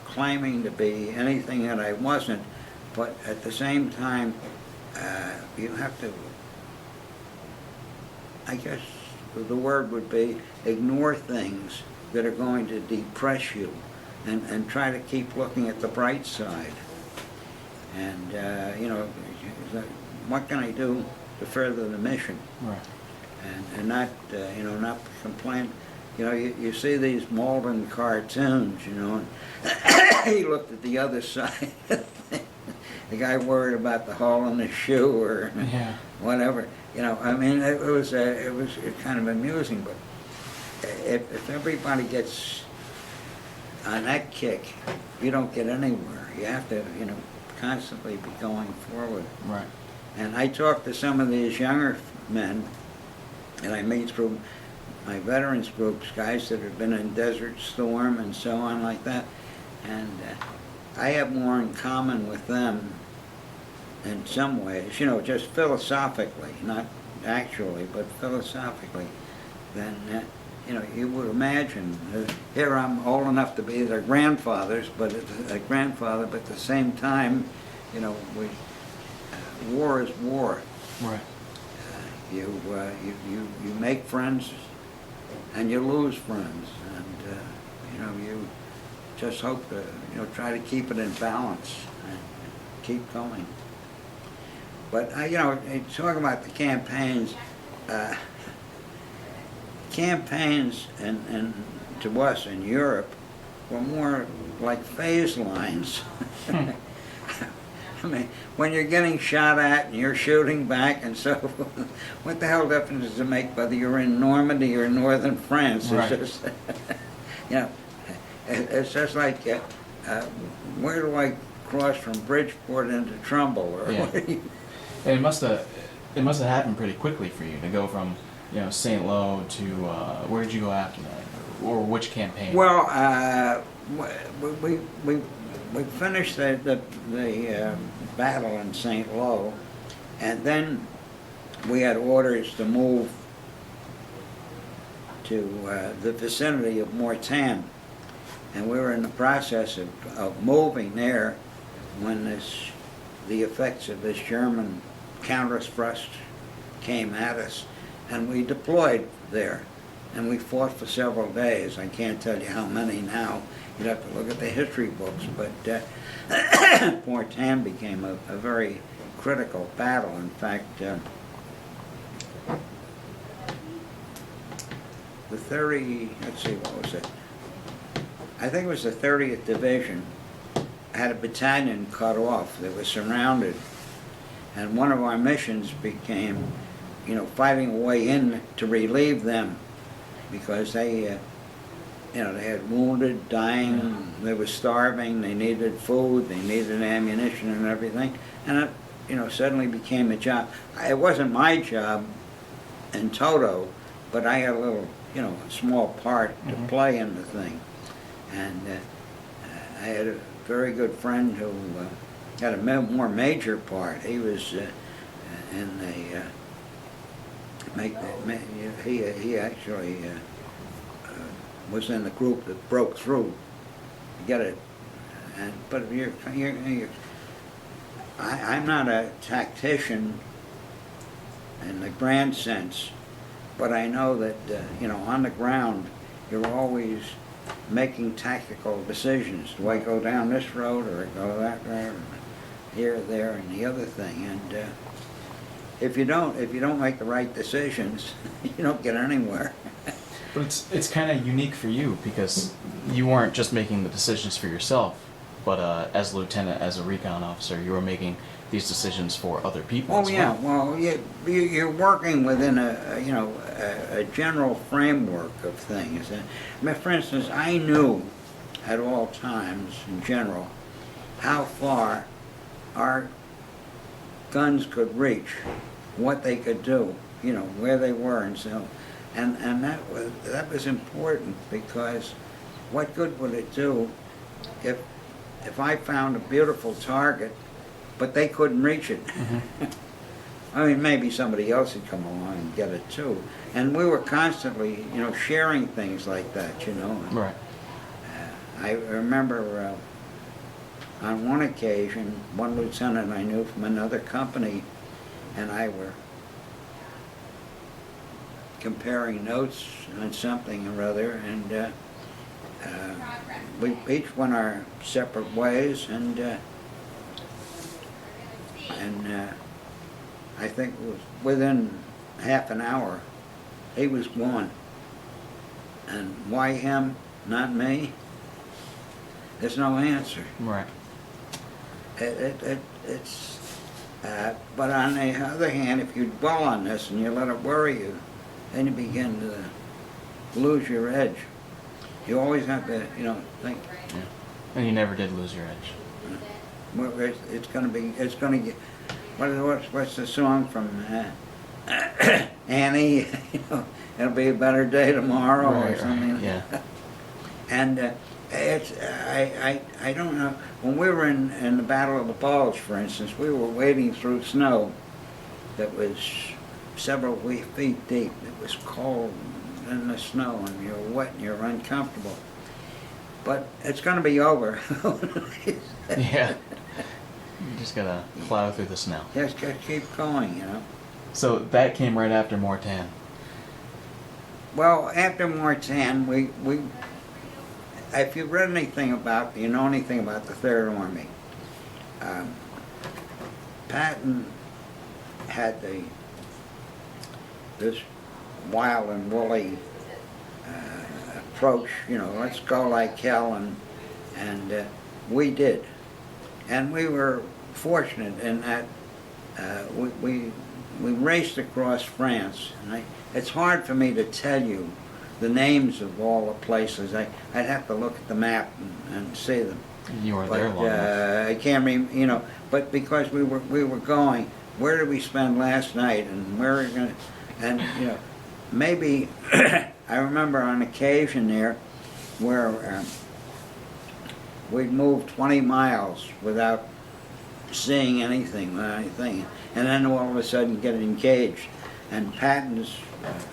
claiming to be anything that I wasn't, but at the same time, you have to, I guess the word would be, ignore things that are going to depress you, and try to keep looking at the bright side. And you know, what can I do to further the mission? Right. And not, you know, not complain. You know, you see these Malden cartoons, you know, and he looked at the other side. The guy worried about the hole in his shoe, or whatever. You know, I mean, it was kind of amusing, but if everybody gets on that kick, you don't get anywhere. You have to, you know, constantly be going forward. Right. And I talked to some of these younger men, and I meet through my veterans groups, guys that have been in Desert Storm and so on like that, and I have more in common with them in some ways, you know, just philosophically, not actually, but philosophically, than you know, you would imagine. Here I'm old enough to be their grandfathers, but a grandfather, but at the same time, you know, war is war. Right. You make friends, and you lose friends, and you know, you just hope to, you know, try to keep it in balance and keep going. But you know, talking about the campaigns, campaigns and to us in Europe were more like phase lines. I mean, when you're getting shot at and you're shooting back and so forth, what the hell difference does it make whether you're in Normandy or northern France? Right. It's just, you know, it's just like, where do I cross from Bridgeport into Trumbull, or Yeah. what do you... And it must have happened pretty quickly for you to go from, St. Lo to, where did you go after that? Or which campaign? Well, we finished the battle in St. Lo, and then we had orders to move to the vicinity of Mortain, and we were in the process of moving there when the effects of this German counter-thrust came at us, and we deployed there, and we fought for several days. I can't tell you how many now. You'd have to look at the history books, but Mortain became a very critical battle. In fact, the 30, let's see, what was it? I think it was the 30th Division had a battalion cut off. They were surrounded, and one of our missions became, fighting a way in to relieve them, because they had wounded, dying, they were starving, they needed food, they needed ammunition and everything, and it, suddenly became a job. It wasn't my job in toto, but I had a little, small part to play in the thing, and I had a very good friend who had a more major part. He was in the he actually was in the group that broke through to get it. But I'm not a tactician in the grand sense, but I know that on the ground you're always making tactical decisions. Do I go down this road, or go that road, here, there, and the other thing? And if you don't make the right decisions, you don't get anywhere. But it's kind of unique for you, because you weren't just making the decisions for yourself, but as a lieutenant, as a recon officer, you were making these decisions for other people. Oh as yeah, well. you're working within a general framework of things. For instance, I knew at all times, in general, how far our guns could reach, what they could do, where they were, and so, and that was important, because what good would it do if I found a beautiful target, but they couldn't reach it? I mean, maybe somebody else would come along and get it too. And we were constantly, sharing things like that, Right. I remember on one occasion, one lieutenant I knew from another company and I were comparing notes on something or other, and we each went our separate ways, and I think it was within half an hour he was gone. And why him, not me? There's no answer. Right. It's but on the other hand, if you dwell on this and you let it worry you, then you begin to lose your edge. You always have to, think. Yeah. And you never did lose your edge. Well, it's going to get. What's the song from Annie? It'll be a better day tomorrow, Right, or something. Right. Yeah. And I don't know. When we were in the Battle of the Walsh, for instance, we were wading through snow that was several feet deep. It was cold in the snow, and you're wet and you're uncomfortable. But it's going to be over. Yeah. You just gotta plow through the snow. Just keep going, So that came right after Mortain. Well, after Mortain, we if you've read anything about, know anything about the Third Army, Patton had this wild and woolly approach, let's go like hell, and we did. And we were fortunate in that we raced across France. And it's hard for me to tell you the names of all the places. I'd have to look at the map and see them. You were But there long enough. I can't remember, you know. But because we were going, where did we spend last night, and where are we going? And you know, maybe I remember on occasion there where we'd move 20 miles without seeing anything, and then all of a sudden get engaged. And Patton's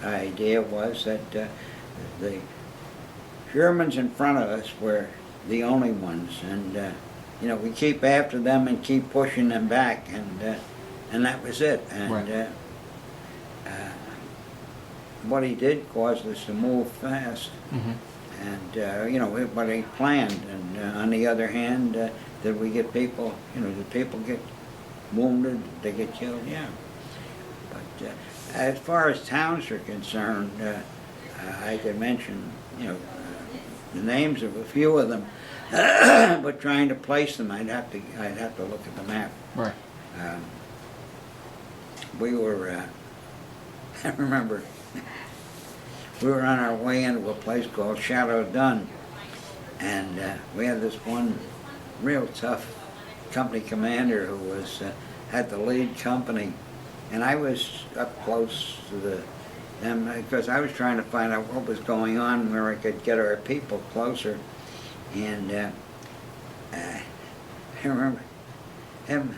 idea was that the Germans in front of us were the only ones, and you know, we keep after them and keep pushing them back, and that was it. And Right. What he did caused us to move fast, Mm-hmm. and you know, what he planned. And on the other hand, did we get people? You know, did people get wounded? Did they get killed? Yeah. But as far as towns are concerned, I could mention, you know, the names of a few of them, but trying to place them, I'd have to look at the map. Right. We were, I remember, we were on our way into a place called Shadow Dun, and we had this one real tough company commander who was had the lead company, and I was up close to them because I was trying to find out what was going on, where I could get our people closer. And I remember him,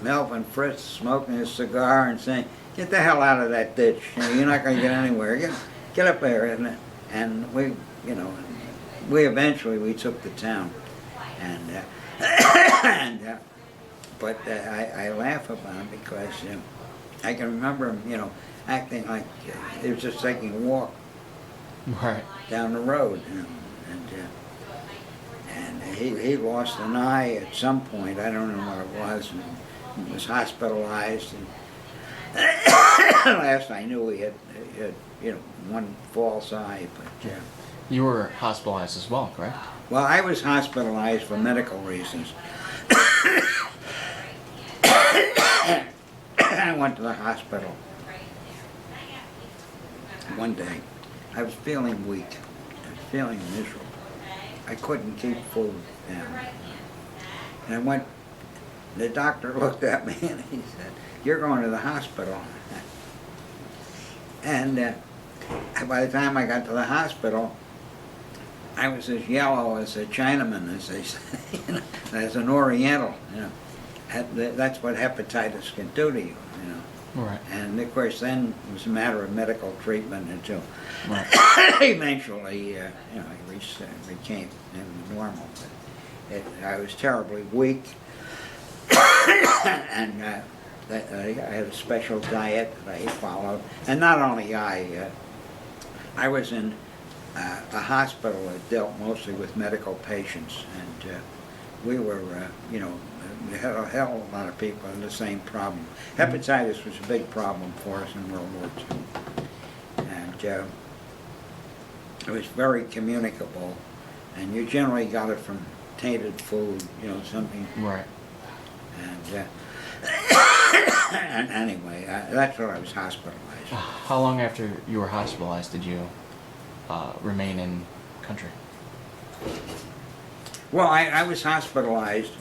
Melvin Fritz, smoking his cigar and saying, "Get the hell out of that ditch! You know, you're not going to get anywhere. Get up there!" And we, you know, we eventually took the town, and but I laugh about him because I can remember him, you know, acting like he was just taking a walk Right. down the road, you know, and he lost an eye at some point. I don't know what it was, and was hospitalized. And last I knew, he had you know, one false eye. But You were hospitalized as well, correct? well, I was hospitalized for medical reasons. I went to the hospital one day. I was feeling weak. I was feeling miserable. I couldn't keep food down. And I went, the doctor looked at me and he said, "You're going to the hospital." And by the time I got to the hospital, I was as yellow as a Chinaman, as they say, you know, as an Oriental. You know, that's what hepatitis can do to you. You know. Right. And of course, then it was a matter of medical treatment until Right. eventually, you know, I became normal. But I was terribly weak, and I had a special diet that I followed. And not only I was in a hospital that dealt mostly with medical patients, and we were, you know, we had a hell of a lot of people with the same problem. Hepatitis was a big problem for us in World War II. And it was very communicable, and you generally got it from tainted food, you know, something. Right. And, and anyway, that's what I was hospitalized. How long after you were hospitalized did you remain in country? Well, I was hospitalized,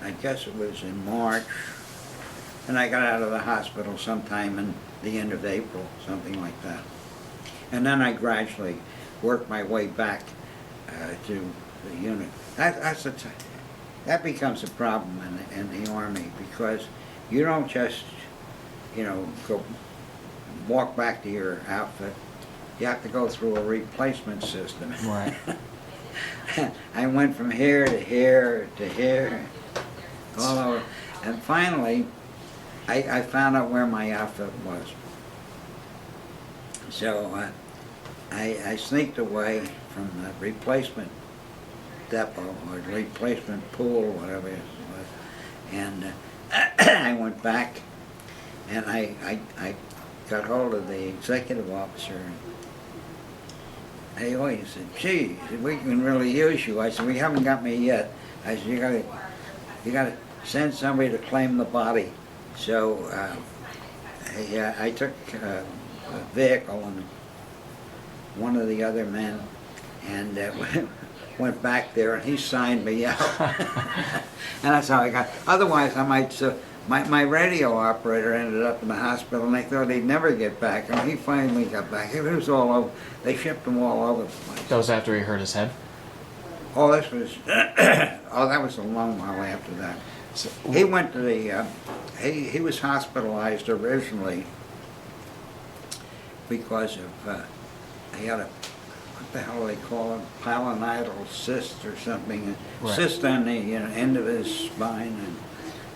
I guess it was in March, and I got out of the hospital sometime in the end of April, something like that. And then I gradually worked my way back to the unit. That becomes a problem in the Army, because you don't just, you know, go walk back to your outfit. You have to go through a replacement system. Right. I went from here to here to here, all over. And finally, I found out where my outfit was. So I sneaked away from the replacement depot, or replacement pool, whatever it was, and I went back, and I got hold of the executive officer. He always said, "Gee, we can really use you." I said, "We haven't got me yet." I said, "You gotta send somebody to claim the body." So I took a vehicle, and one of the other men and went back there, and he signed me out. And that's how I got. Otherwise, I might. My radio operator ended up in the hospital, and they thought he'd never get back, and he finally got back. It was all over. They shipped him all over the place. That was after he hurt his head? Oh, this was. Oh, that was a long while after that. So, He went to the. He was hospitalized originally because of he had a, what the hell do they call it, pilonidal cyst or something, a Right. cyst on the end of his spine,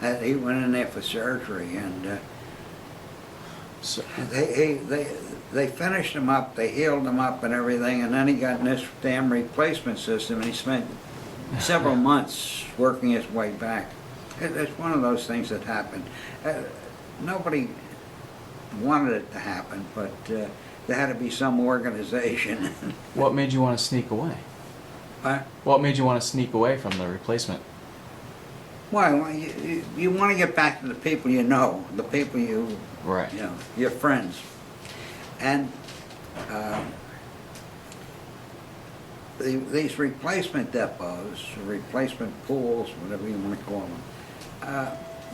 and he went in there for surgery, and so, they finished him up, they healed him up and everything, and then he got in this damn replacement system, and he spent several months working his way back. It's one of those things that happened. Nobody wanted it to happen, but there had to be some organization. what made you want to sneak away? Huh? What made you want to sneak away from the replacement? Well, you want to get back to the people you know, the people Right. you know, your friends. And these replacement depots, replacement pools, whatever you want to call them,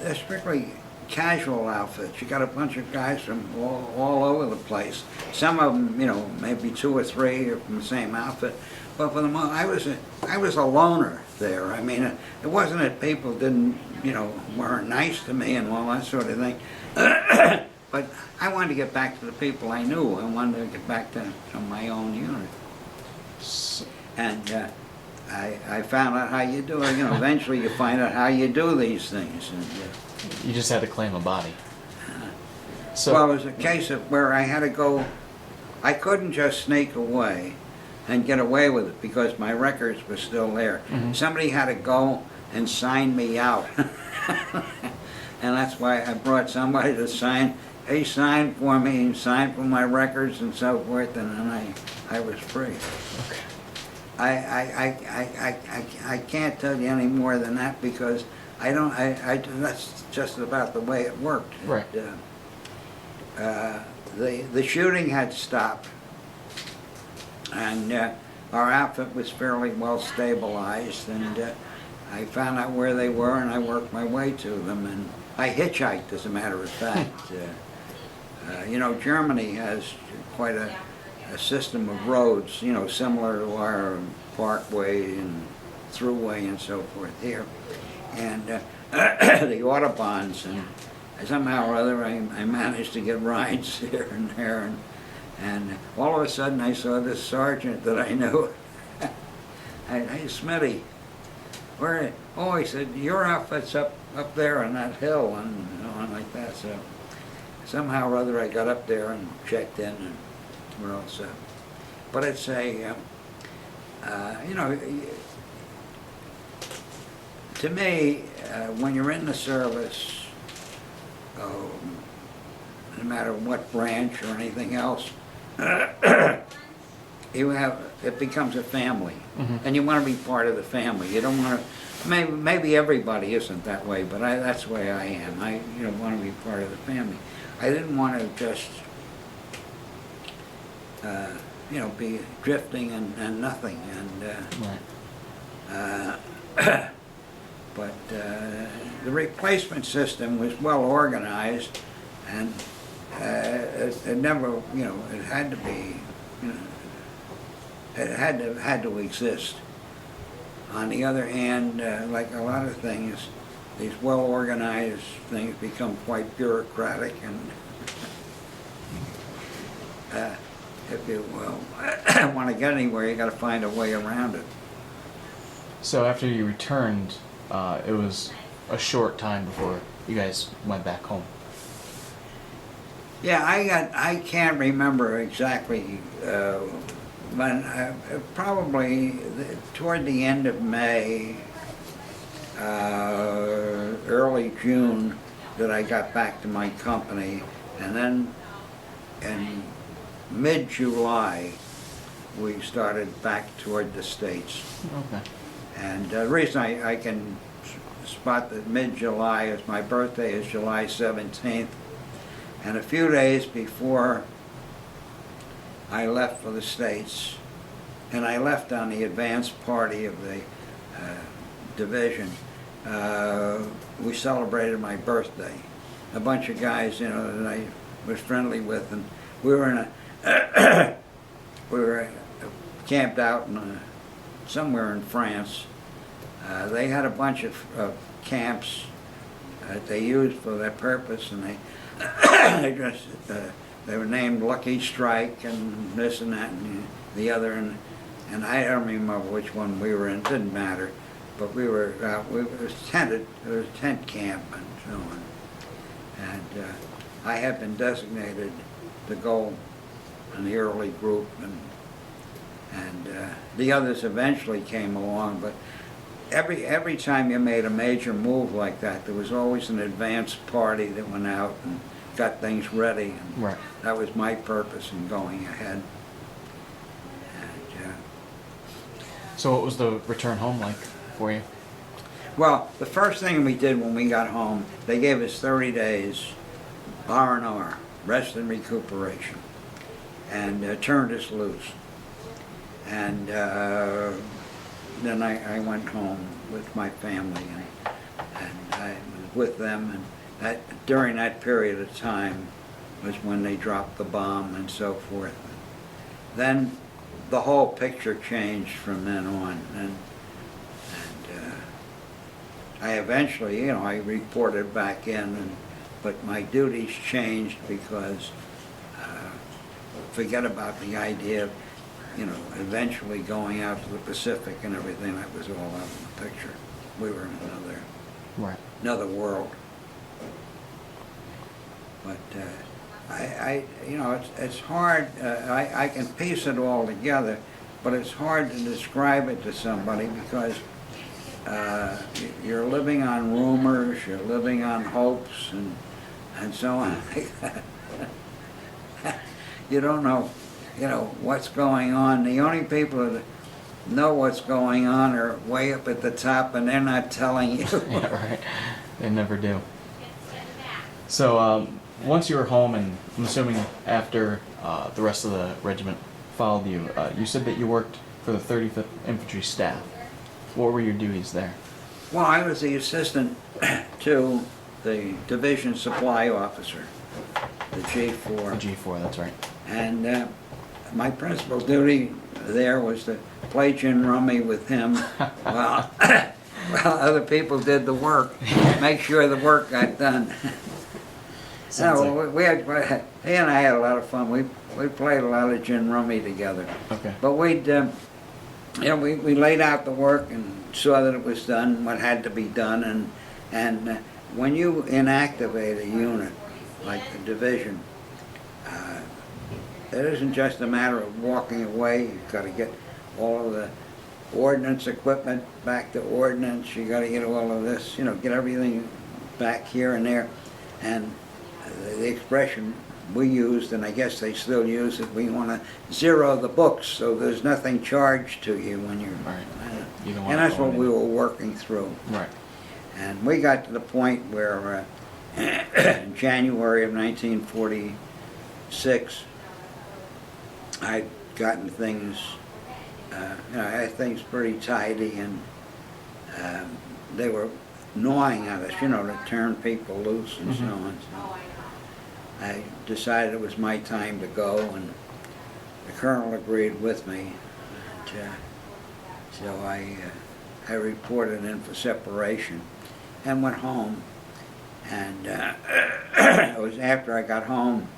they're strictly casual outfits. You got a bunch of guys from all over the place. Some of them, you know, maybe 2 or 3 are from the same outfit. But for the most, I was a loner there. I mean, it wasn't that people didn't, you know, weren't nice to me and all that sort of thing. But I wanted to get back to the people I knew. I wanted to get back to my own unit. And I found out how you do it. You know, eventually you find out how you do these things. And, You just had to claim a body. So, well, it was a case of where I had to go. I couldn't just sneak away and get away with it because my records were still there. Mhm. Somebody had to go and sign me out. And that's why I brought somebody to sign. He signed for me, and signed for my records and so forth, and then I was free. okay. I can't tell you any more than that because I don't. That's just about the way it worked. Right. The shooting had stopped, and our outfit was fairly well stabilized, and I found out where they were, and I worked my way to them, and I hitchhiked, as a matter of fact. You know, Germany has quite a system of roads, you know, similar to our parkway and thruway and so forth here. And the Autobahns, and somehow or other I managed to get rides here and there. And all of a sudden I saw this sergeant that I knew. Hey, Smitty, where? Oh, he said, your outfit's up there on that hill, and you know, and like that. So somehow or other I got up there and checked in, and we're all set. But it's a, you know, to me, when you're in the service, no matter what branch or anything else, it becomes a family, and you want to be part of the family. You don't want to. Maybe everybody isn't that way, but that's the way I am. I want to be part of the family. I didn't want to just be drifting and nothing. And Right. but the replacement system was well organized, and it never, it had to be, it had to exist. On the other hand, like a lot of things, these well-organized things become quite bureaucratic, and if you want to get anywhere, you got to find a way around it. So after you returned, it was a short time before you guys went back home. Yeah, I can't remember exactly, but probably toward the end of May, early June, that I got back to my company, and then in mid-July we started back toward the States. Okay. And the reason I can spot that mid-July is my birthday is July 17th, and a few days before I left for the States, and I left on the advance party of the division. We celebrated my birthday. A bunch of guys, you know, that I was friendly with, and we were in a we were camped out in somewhere in France. They had a bunch of camps that they used for that purpose, and they were named Lucky Strike and this and that and the other, and I don't remember which one we were in. It didn't matter, but we were it was tented. It was a tent camp and so on, and I had been designated to go in the early group, and the others eventually came along, but every time you made a major move like that, there was always an advance party that went out and got things ready. And Right. that was my purpose in going ahead. And, So what was the return home like for you? well, the first thing we did when we got home, they gave us 30 days R&R, rest and recuperation, and turned us loose. And then I went home with my family, and I was with them, and during that period of time was when they dropped the bomb and so forth. Then the whole picture changed from then on, and I eventually, you know, I reported back in, but my duties changed because forget about the idea of, you know, eventually going out to the Pacific and everything. That was all out in the picture. We were in another world. But you know, it's hard. I can piece it all together, but it's hard to describe it to somebody because you're living on rumors, you're living on hopes, and so on. You don't know, you know, what's going on. The only people that know what's going on are way up at the top, and they're not telling you. Yeah, right. They never do. So once you were home, and I'm assuming after the rest of the regiment followed you, you said that you worked for the 35th Infantry Staff. What were your duties there? Well, I was the assistant to the division supply officer, the G4. The G4, that's right. And my principal duty there was to play gin rummy with him while other people did the work, make sure the work got done. No, we had, he and I had a lot of fun. We played a lot of gin rummy together. Okay. But we'd, you know, we laid out the work and saw that it was done, what had to be done, and when you inactivate a unit like the division, it isn't just a matter of walking away. You've got to get all of the ordnance equipment back to ordnance. You got to get all of this, you know, get everything back here and there. And the expression we used, and I guess they still use it, we want to zero the books so there's nothing charged to you when you're. Right. You don't And want that's to what we were working through. Right. And we got to the point where in January of 1946, I'd gotten things, you know, I had things pretty tidy, and they were gnawing at us, you know, to turn people loose and so on. So I decided it was my time to go, and the colonel agreed with me. And, so I reported in for separation and went home. And it was after I got home,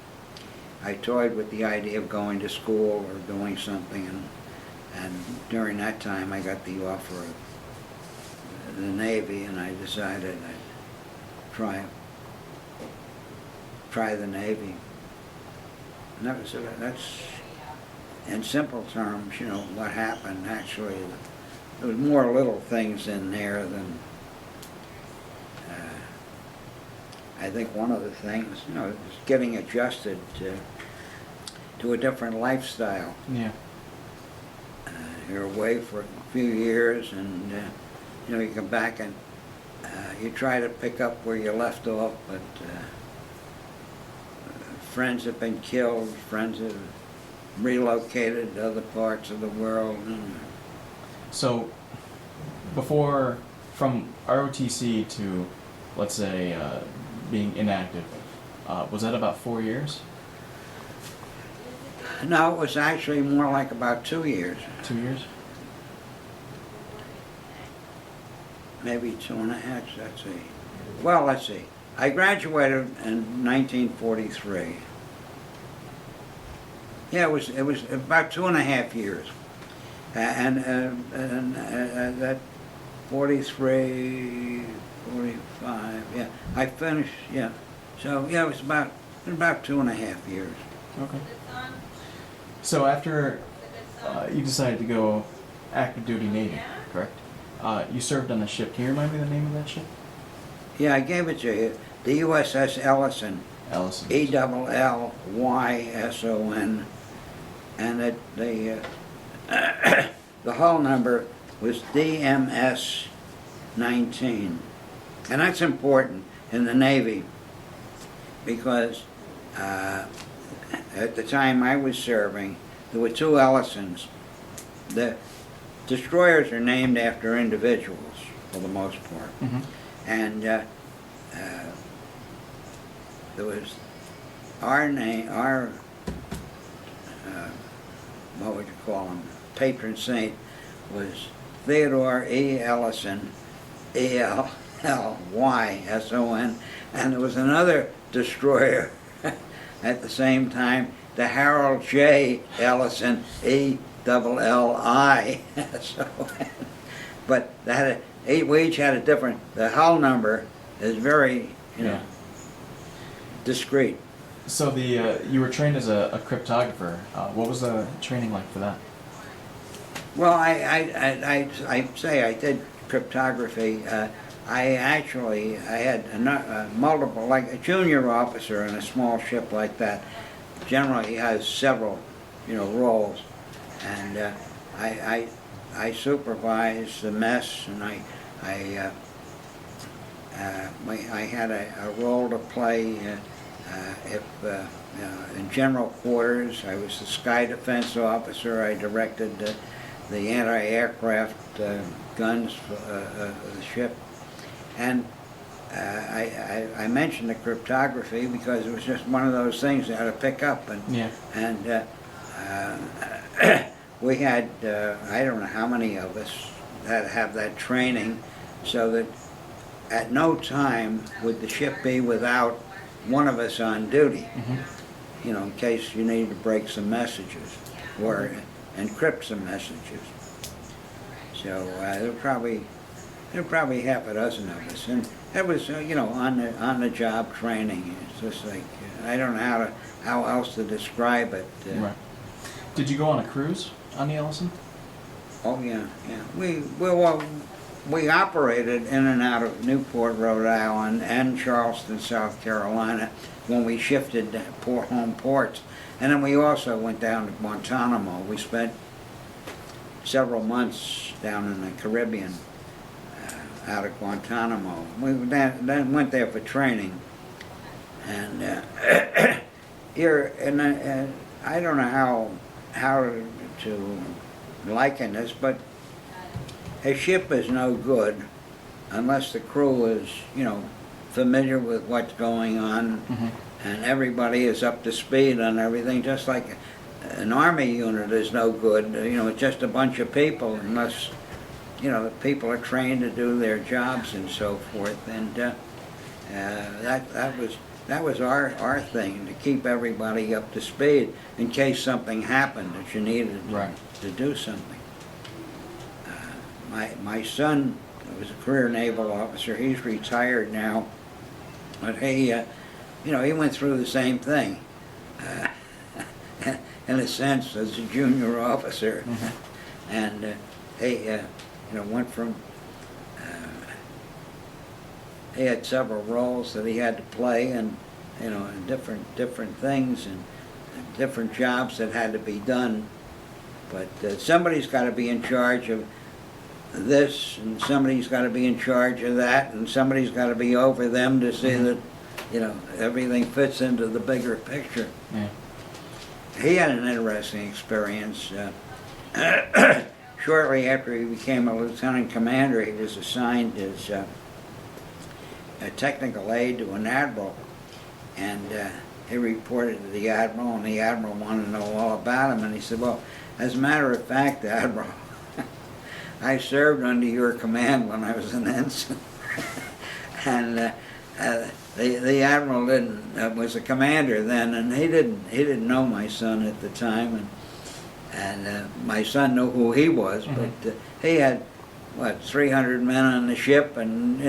I toyed with the idea of going to school or doing something, and during that time I got the offer of the Navy, and I decided I'd try the Navy. And that's in simple terms, you know, what happened. Actually, there was more little things in there than I think one of the things, you know, is getting adjusted to a different lifestyle. Yeah. You're away for a few years, and you know, you come back and you try to pick up where you left off, but friends have been killed, friends have relocated to other parts of the world. And So, before, from ROTC to, let's say, being inactive, was that about 4 years? no, it was actually more like about 2 years, 2 years? maybe 2.5. Let's see. Well, let's see. I graduated in 1943. Yeah, it was about 2.5 years, and that 43, 45. Yeah, I finished. Yeah, so yeah, it was about 2.5 years. Okay. So after you decided to go active duty Navy, correct? You served on the ship. Can you remind me the name of that ship? Yeah, I gave it to you. The USS Ellison. Allison. ELLYSON, and the hull number was DMS 19, and that's important in the Navy because at the time I was serving, there were 2 Ellisons. The destroyers are named after individuals for the most part, and there was our name, what would you call him, patron saint was Theodore E. Ellison, ELLYSON, and there was another destroyer at the same time, the Harold J. Ellison, ELLISON. But we each had a different, the hull number is very, discreet. So you were trained as a cryptographer. What was the training like for that? Well, I say I did cryptography. I had multiple, like a junior officer in a small ship like that. Generally, has several, roles, and I supervised the mess, and I had a role to play. In general quarters, I was the sky defense officer. I directed the anti-aircraft guns of the ship. And I mentioned the cryptography because it was just one of those things I had to pick up. And we had, I don't know how many of us that have that training, so that at no time would the ship be without one of us on duty, in case you needed to break some messages or encrypt some messages. So there were probably half a dozen of us, and that was on the job training. It's just like I don't know how else to describe it. Right. Did you go on a cruise on the Ellison? Oh yeah. We operated in and out of Newport, Rhode Island, and Charleston, South Carolina, when we shifted home ports. And then we also went down to Guantanamo. We spent several months down in the Caribbean, out of Guantanamo. We then went there for training. And here, I don't know how to liken this, but a ship is no good unless the crew is, familiar with what's going on, and everybody is up to speed on everything. Just like an army unit is no good, it's just a bunch of people unless, the people are trained to do their jobs and so forth. And that was our thing, to keep everybody up to speed in case something happened that you needed to do something. My son was a career naval officer. He's retired now, but he went through the same thing, in a sense, as a junior officer, and he went from. He had several roles that he had to play, and and different things and different jobs that had to be done. But somebody's got to be in charge of this, and somebody's got to be in charge of that, and somebody's got to be over them to see that everything fits into the bigger picture. Yeah. he had an interesting experience. Shortly after he became a lieutenant commander, he was assigned as a technical aide to an admiral, and he reported to the admiral, and the admiral wanted to know all about him, and he said, well, as a matter of fact, Admiral, I served under your command when I was an ensign. And the admiral was a commander then, and he didn't know my son at the time, and my son knew who he was, but he had 300 men on the ship, and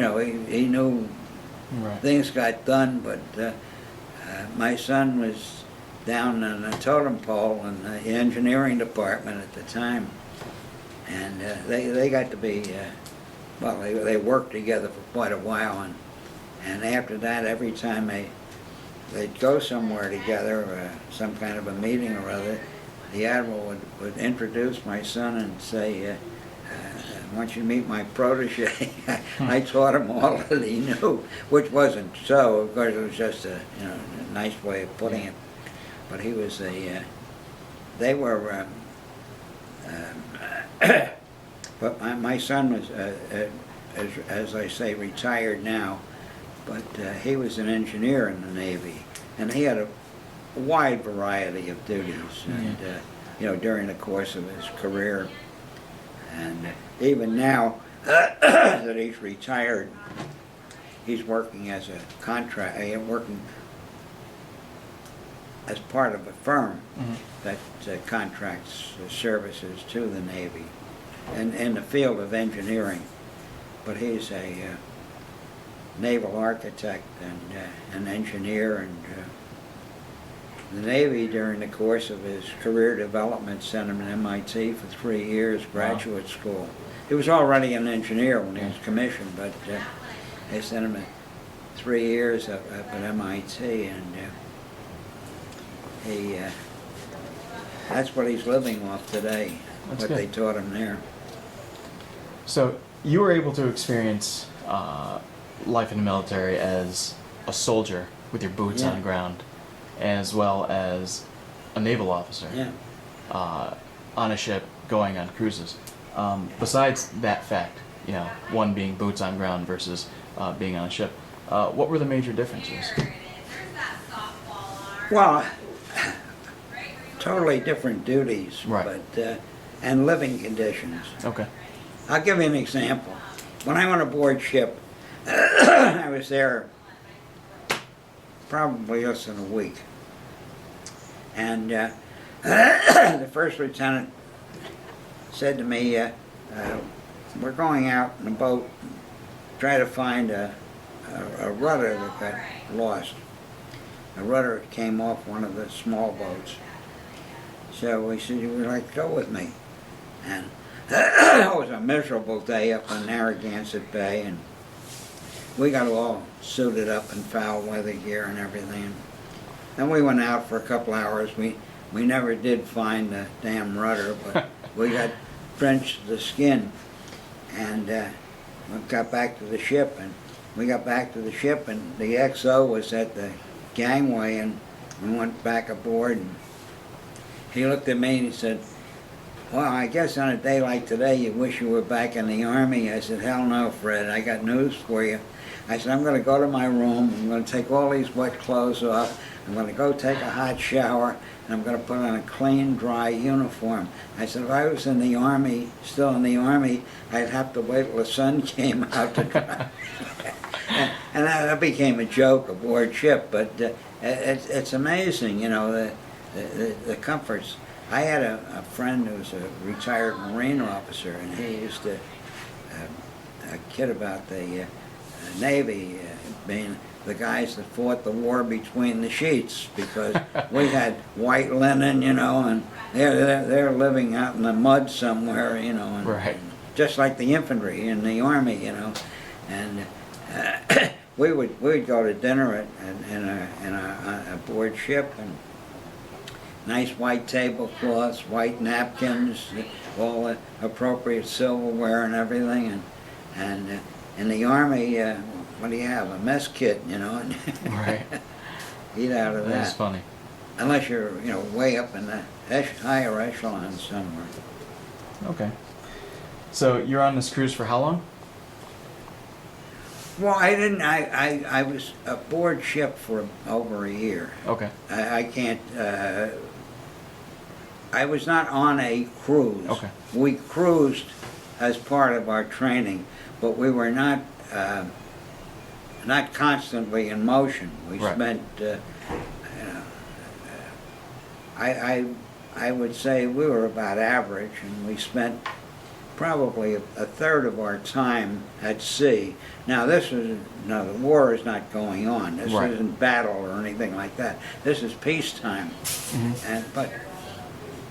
he knew things got done, but my son was down on the totem pole in the engineering department at the time, and they got to be they worked together for quite a while, and after that, every time they'd go somewhere together, some kind of a meeting or other, the admiral would introduce my son and say, I want you to meet my protege. I taught him all that he knew, which wasn't so. Of course, it was just a nice way of putting it. But he was they were, but my son was, as I say, retired now, but he was an engineer in the Navy, and he had a wide variety of duties, and during the course of his career, and even now that he's retired, he's working as a working as part of a firm that contracts services to the Navy and in the field of engineering. But he's a naval architect and an engineer, and the Navy, during the course of his career development, sent him to MIT for 3 years, graduate school. He was already an engineer when he was commissioned, but they sent him 3 years up at MIT, and that's what he's living off today, That's what good. they taught him there. So you were able to experience life in the military as a soldier with your boots on the ground, as well as a naval officer on a ship going on cruises. Besides that fact, one being boots on ground versus being on a ship, what were the major differences? Well, totally different duties, Right. but and living conditions. Okay. I'll give you an example. When I went aboard ship, I was there probably less than a week. And the first lieutenant said to me, we're going out in a boat, try to find a rudder that got lost. A rudder came off one of the small boats. So he said, you would like to go with me? And it was a miserable day up in Narragansett Bay, and we got all suited up in foul weather gear and everything. And we went out for a couple hours. We never did find the damn rudder, but we got drenched to the skin. And we got back to the ship, and the XO was at the gangway, and we went back aboard, and he looked at me and he said, well, I guess on a day like today you wish you were back in the Army. I said, hell no, Fred, I got news for you. I said, I'm going to go to my room, I'm going to take all these wet clothes off, I'm going to go take a hot shower, and I'm going to put on a clean, dry uniform. I said, if I was in the Army, still in the Army, I'd have to wait till the sun came out to dry. And that became a joke aboard ship, but it's amazing, the comforts. I had a friend who was a retired Marine officer, and he used to kid about the Navy being the guys that fought the war between the sheets, because we had white linen, and they're living out in the mud somewhere, and Right. just like the infantry in the Army, and we would go to dinner in a aboard ship, and nice white tablecloths, white napkins, all the appropriate silverware and everything, and in the Army, what do you have? A mess kit, Right. Eat out of that. That's funny. unless you're, way up in the higher echelons somewhere. Okay. So you're on this cruise for how long? Well, I was aboard ship for over a year. Okay. I can't, I was not on a cruise. Okay. We cruised as part of our training, but we were not constantly in motion. We Right. spent, I would say we were about average, and we spent probably a third of our time at sea. Now the war is not going on. This Right. isn't battle or anything like that. This is peacetime. But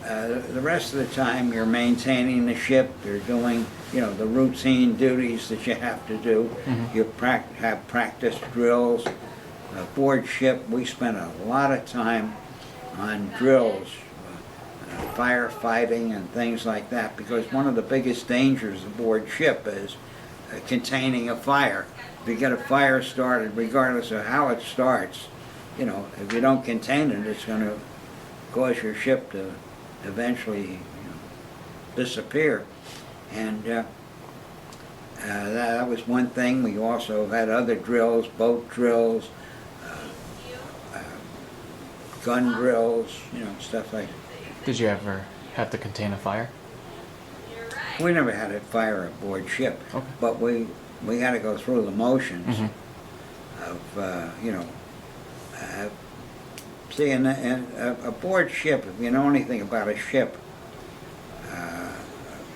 the rest of the time you're maintaining the ship, you're doing, the routine duties that you have to do. You have practice drills. Aboard ship, we spent a lot of time on drills, firefighting and things like that, because one of the biggest dangers aboard ship is containing a fire. If you get a fire started, regardless of how it starts, if you don't contain it, it's going to cause your ship to eventually disappear. And that was one thing. We also had other drills, boat drills, gun drills, stuff like that. Did you ever have to contain a fire? We never had a fire aboard ship, Okay. but we had to go through the motions of, see, in aboard ship, if you know anything about a ship,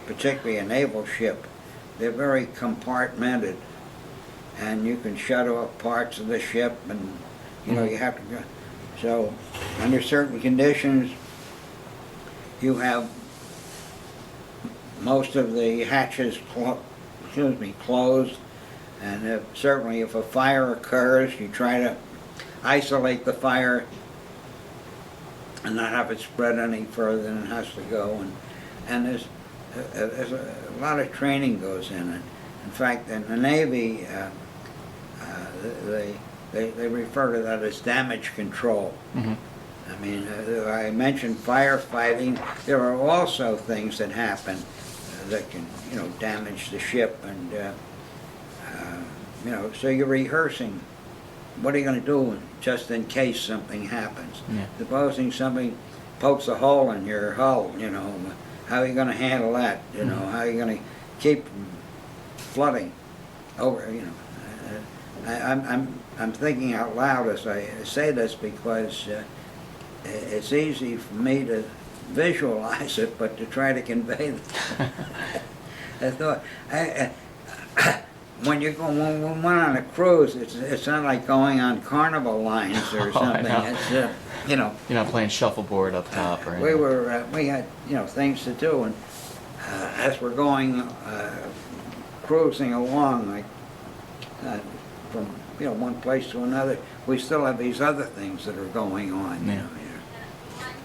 particularly a naval ship, they're very compartmented, and you can shut off parts of the ship, and you have to go. So under certain conditions, you have most of the hatches closed, and certainly if a fire occurs, you try to isolate the fire and not have it spread any further than it has to go. And there's a lot of training goes in it. In fact, in the Navy, they refer to that as damage control. I mean, I mentioned firefighting. There are also things that happen that can, damage the ship, and so you're rehearsing. What are you going to do just in case something happens? Yeah. Supposing somebody pokes a hole in your hull, how are you going to handle that? How are you going to keep from flooding over? I'm thinking out loud as I say this, because it's easy for me to visualize it, but to try to convey the thought. When we went on a cruise, it's not like going on Carnival lines or something. It's You're not playing shuffleboard up top, or anything. we had things to do, and as we're going cruising along, like from one place to another, we still have these other things that are going on. Yeah.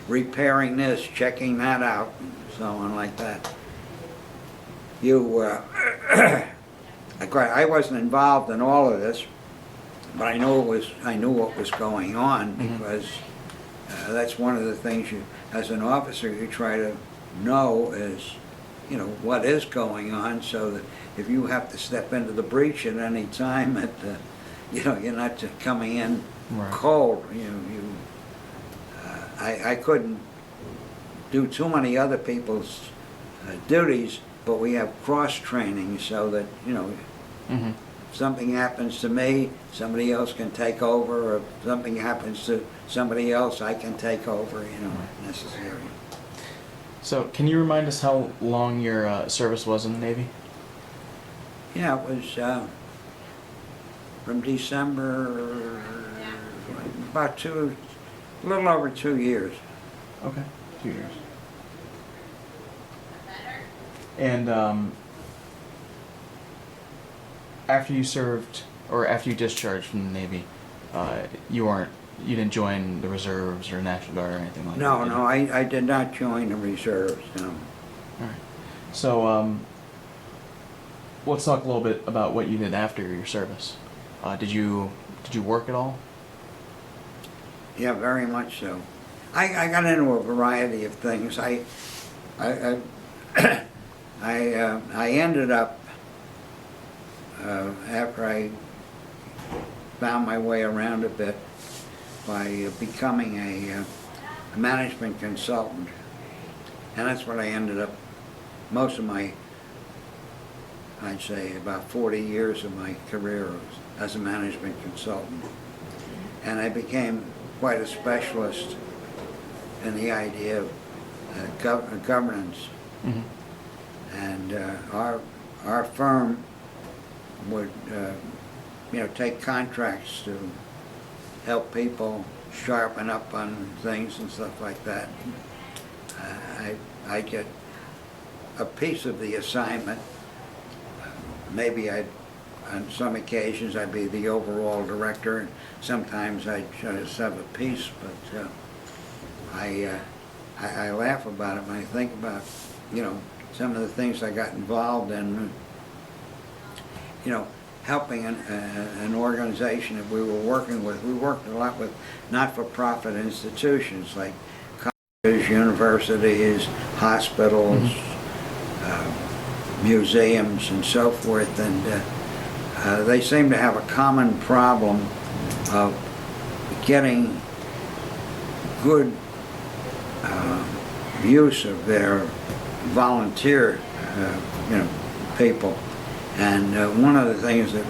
Repairing this, checking that out, and so on like that. I wasn't involved in all of this, but I knew what was going on, because that's one of the things you, as an officer, you try to know is, what is going on, so that if you have to step into the breach at any time, you're not just coming in Right. cold. I couldn't do too many other people's duties, but we have cross training, so that if something happens to me, somebody else can take over, or if something happens to somebody else, I can take over, if necessary. So, can you remind us how long your service was in the Navy? Yeah, it was from December, about a little over 2 years. Okay, 2 years. And after you served, or after you discharged from the Navy, you didn't join the reserves or National Guard or anything like that? No, did no, I did not join the reserves, no. All right. So, let's talk a little bit about what you did after your service. Did you work at all? Yeah, very much so. I got into a variety of things. I ended up, after I found my way around a bit, by becoming a management consultant. And that's what I ended up, most of my, I'd say about 40 years of my career as a management consultant. And I became quite a specialist in the idea of governance. Mm-hmm. And our firm would take contracts to help people sharpen up on things and stuff like that. I get a piece of the assignment. Maybe on some occasions I'd be the overall director, and sometimes I'd just have a piece, but I laugh about it when I think about, some of the things I got involved in, helping an organization that we were working with. We worked a lot with not-for-profit institutions like colleges, universities, hospitals, museums, and so forth, and they seem to have a common problem of getting good use of their volunteer people. And one of the things that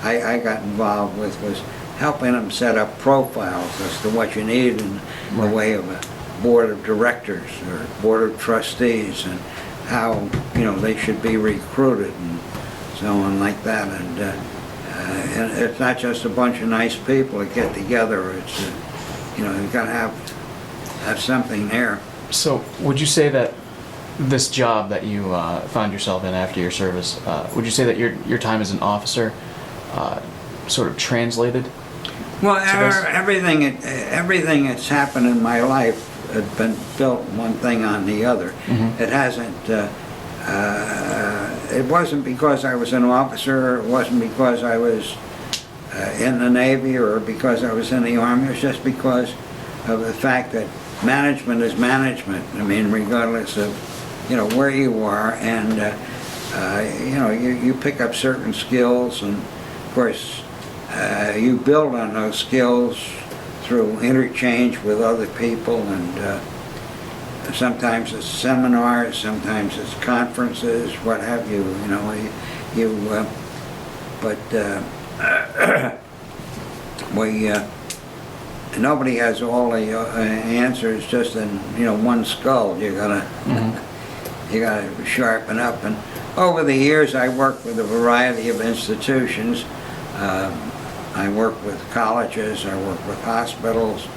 I got involved with was helping them set up profiles as to what you need in the way of a board of directors or board of trustees, and how they should be recruited and so on like that. And it's not just a bunch of nice people that get together. It's you've got to have something there. So would you say that this job that you found yourself in after your service, would you say that your time as an officer sort of translated? Well, everything that's happened in my life had been built one thing on the other. Mm-hmm. It hasn't. It wasn't because I was an officer. It wasn't because I was in the Navy or because I was in the Army. It was just because of the fact that management is management. I mean, regardless of where you are, and you pick up certain skills, and of course you build on those skills through interchange with other people, and sometimes it's seminars, sometimes it's conferences, what have you. Nobody has all the answers just in one skull. You gotta you gotta sharpen up. And over the years, I worked with a variety of institutions. I worked with colleges. I worked with hospitals.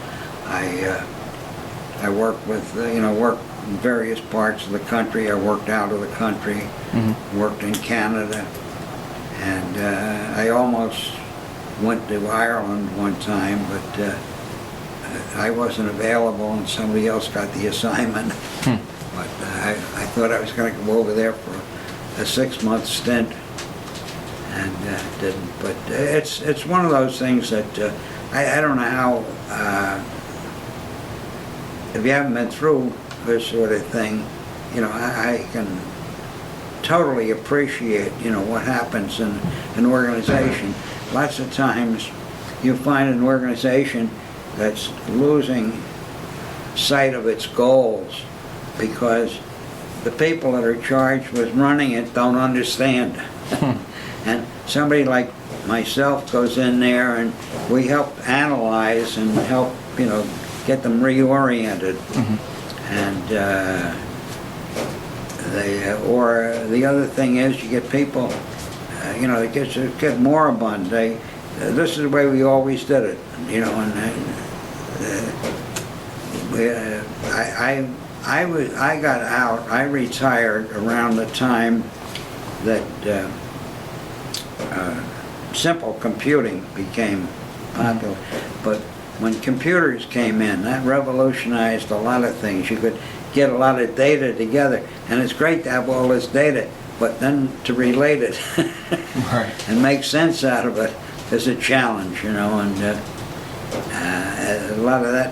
I worked with worked in various parts of the country. I worked out of the country. Mm-hmm. Worked in Canada, and I almost went to Ireland one time, but I wasn't available, and somebody else got the assignment. But I thought I was going to go over there for a 6-month stint, and didn't. But it's one of those things that I don't know how. If you haven't been through this sort of thing, I can totally appreciate what happens in an organization. Lots of times you find an organization that's losing sight of its goals because the people that are charged with running it don't understand. And somebody like myself goes in there, and we help analyze and help get them reoriented. And the other thing is, you get people they get moribund. This is the way we always did it, I got out. I retired around the time that simple computing became popular. But when computers came in, that revolutionized a lot of things. You could get a lot of data together, and it's great to have all this data, but then to relate it and make sense out of it is a challenge, and a lot of that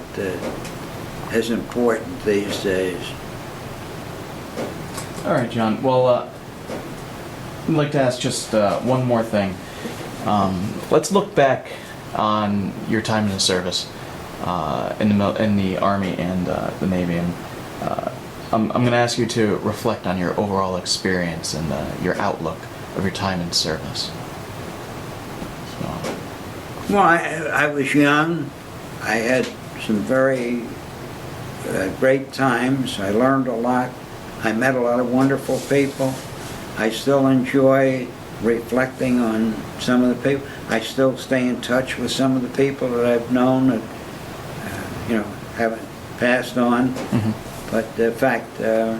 as important these days. All right, John. Well, I'd like to ask just one more thing. Let's look back on your time in the service, in the Army and the Navy, and I'm going to ask you to reflect on your overall experience and your outlook of your time in service. So. Well, I was young. I had some very great times. I learned a lot. I met a lot of wonderful people. I still enjoy reflecting on some of the people. I still stay in touch with some of the people that I've known that, haven't passed on. Mm-hmm. But in fact, I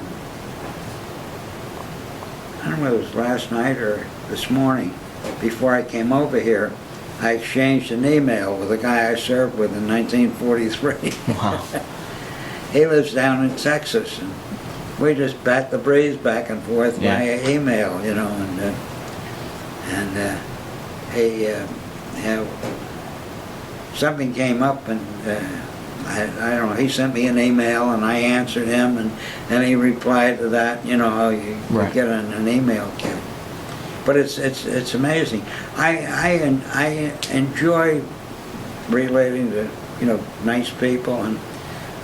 don't know whether it was last night or this morning, before I came over here, I exchanged an email with a guy I served with in 1943. Wow. He lives down in Texas, and we just bat the breeze back and forth via email, something came up, and I don't know, he sent me an email and I answered him, and then he replied to that, how you get an email kit. But it's amazing. I enjoy relating to nice people, and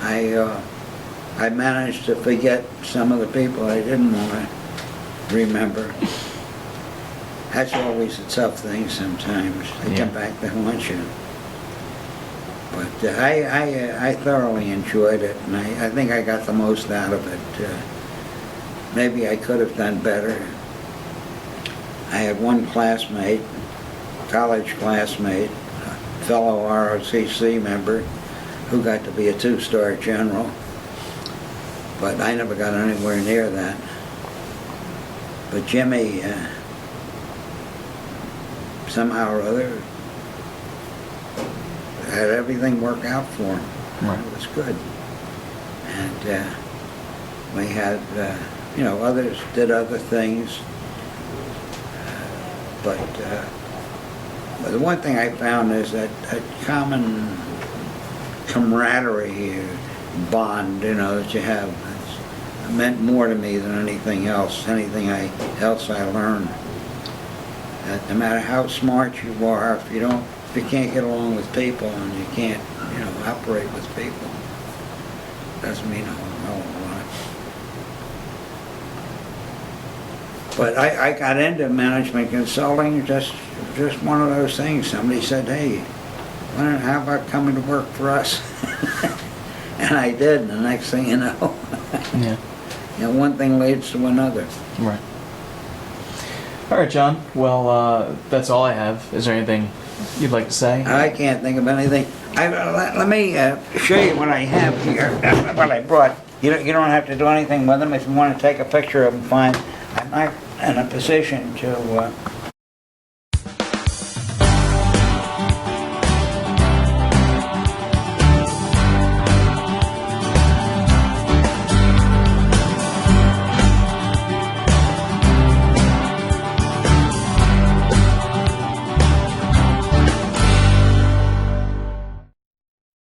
I managed to forget some of the people I didn't want to remember. That's always a tough thing sometimes. They come back to haunt you. But I thoroughly enjoyed it, and I think I got the most out of it. Maybe I could have done better. I had one classmate, college classmate, a fellow ROTC member, who got to be a 2-star general, but I never got anywhere near that. But Jimmy, somehow or other, had everything work out for him. Right. It was good. And we had, others did other things. But the one thing I found is that common camaraderie bond, that you have, it meant more to me than anything else. Anything else I learned. That no matter how smart you are, if you can't get along with people and you can't, operate with people, doesn't mean a whole lot. But I got into management consulting, just one of those things. Somebody said, hey, how about coming to work for us? And I did, and the next thing you know, one thing leads to another. Right. All right, John. Well, that's all I have. Is there anything you'd like to say? I can't think of anything. Let me show you what I have here, what I brought. You don't have to do anything with them. If you want to take a picture of them, fine. I'm not in a position to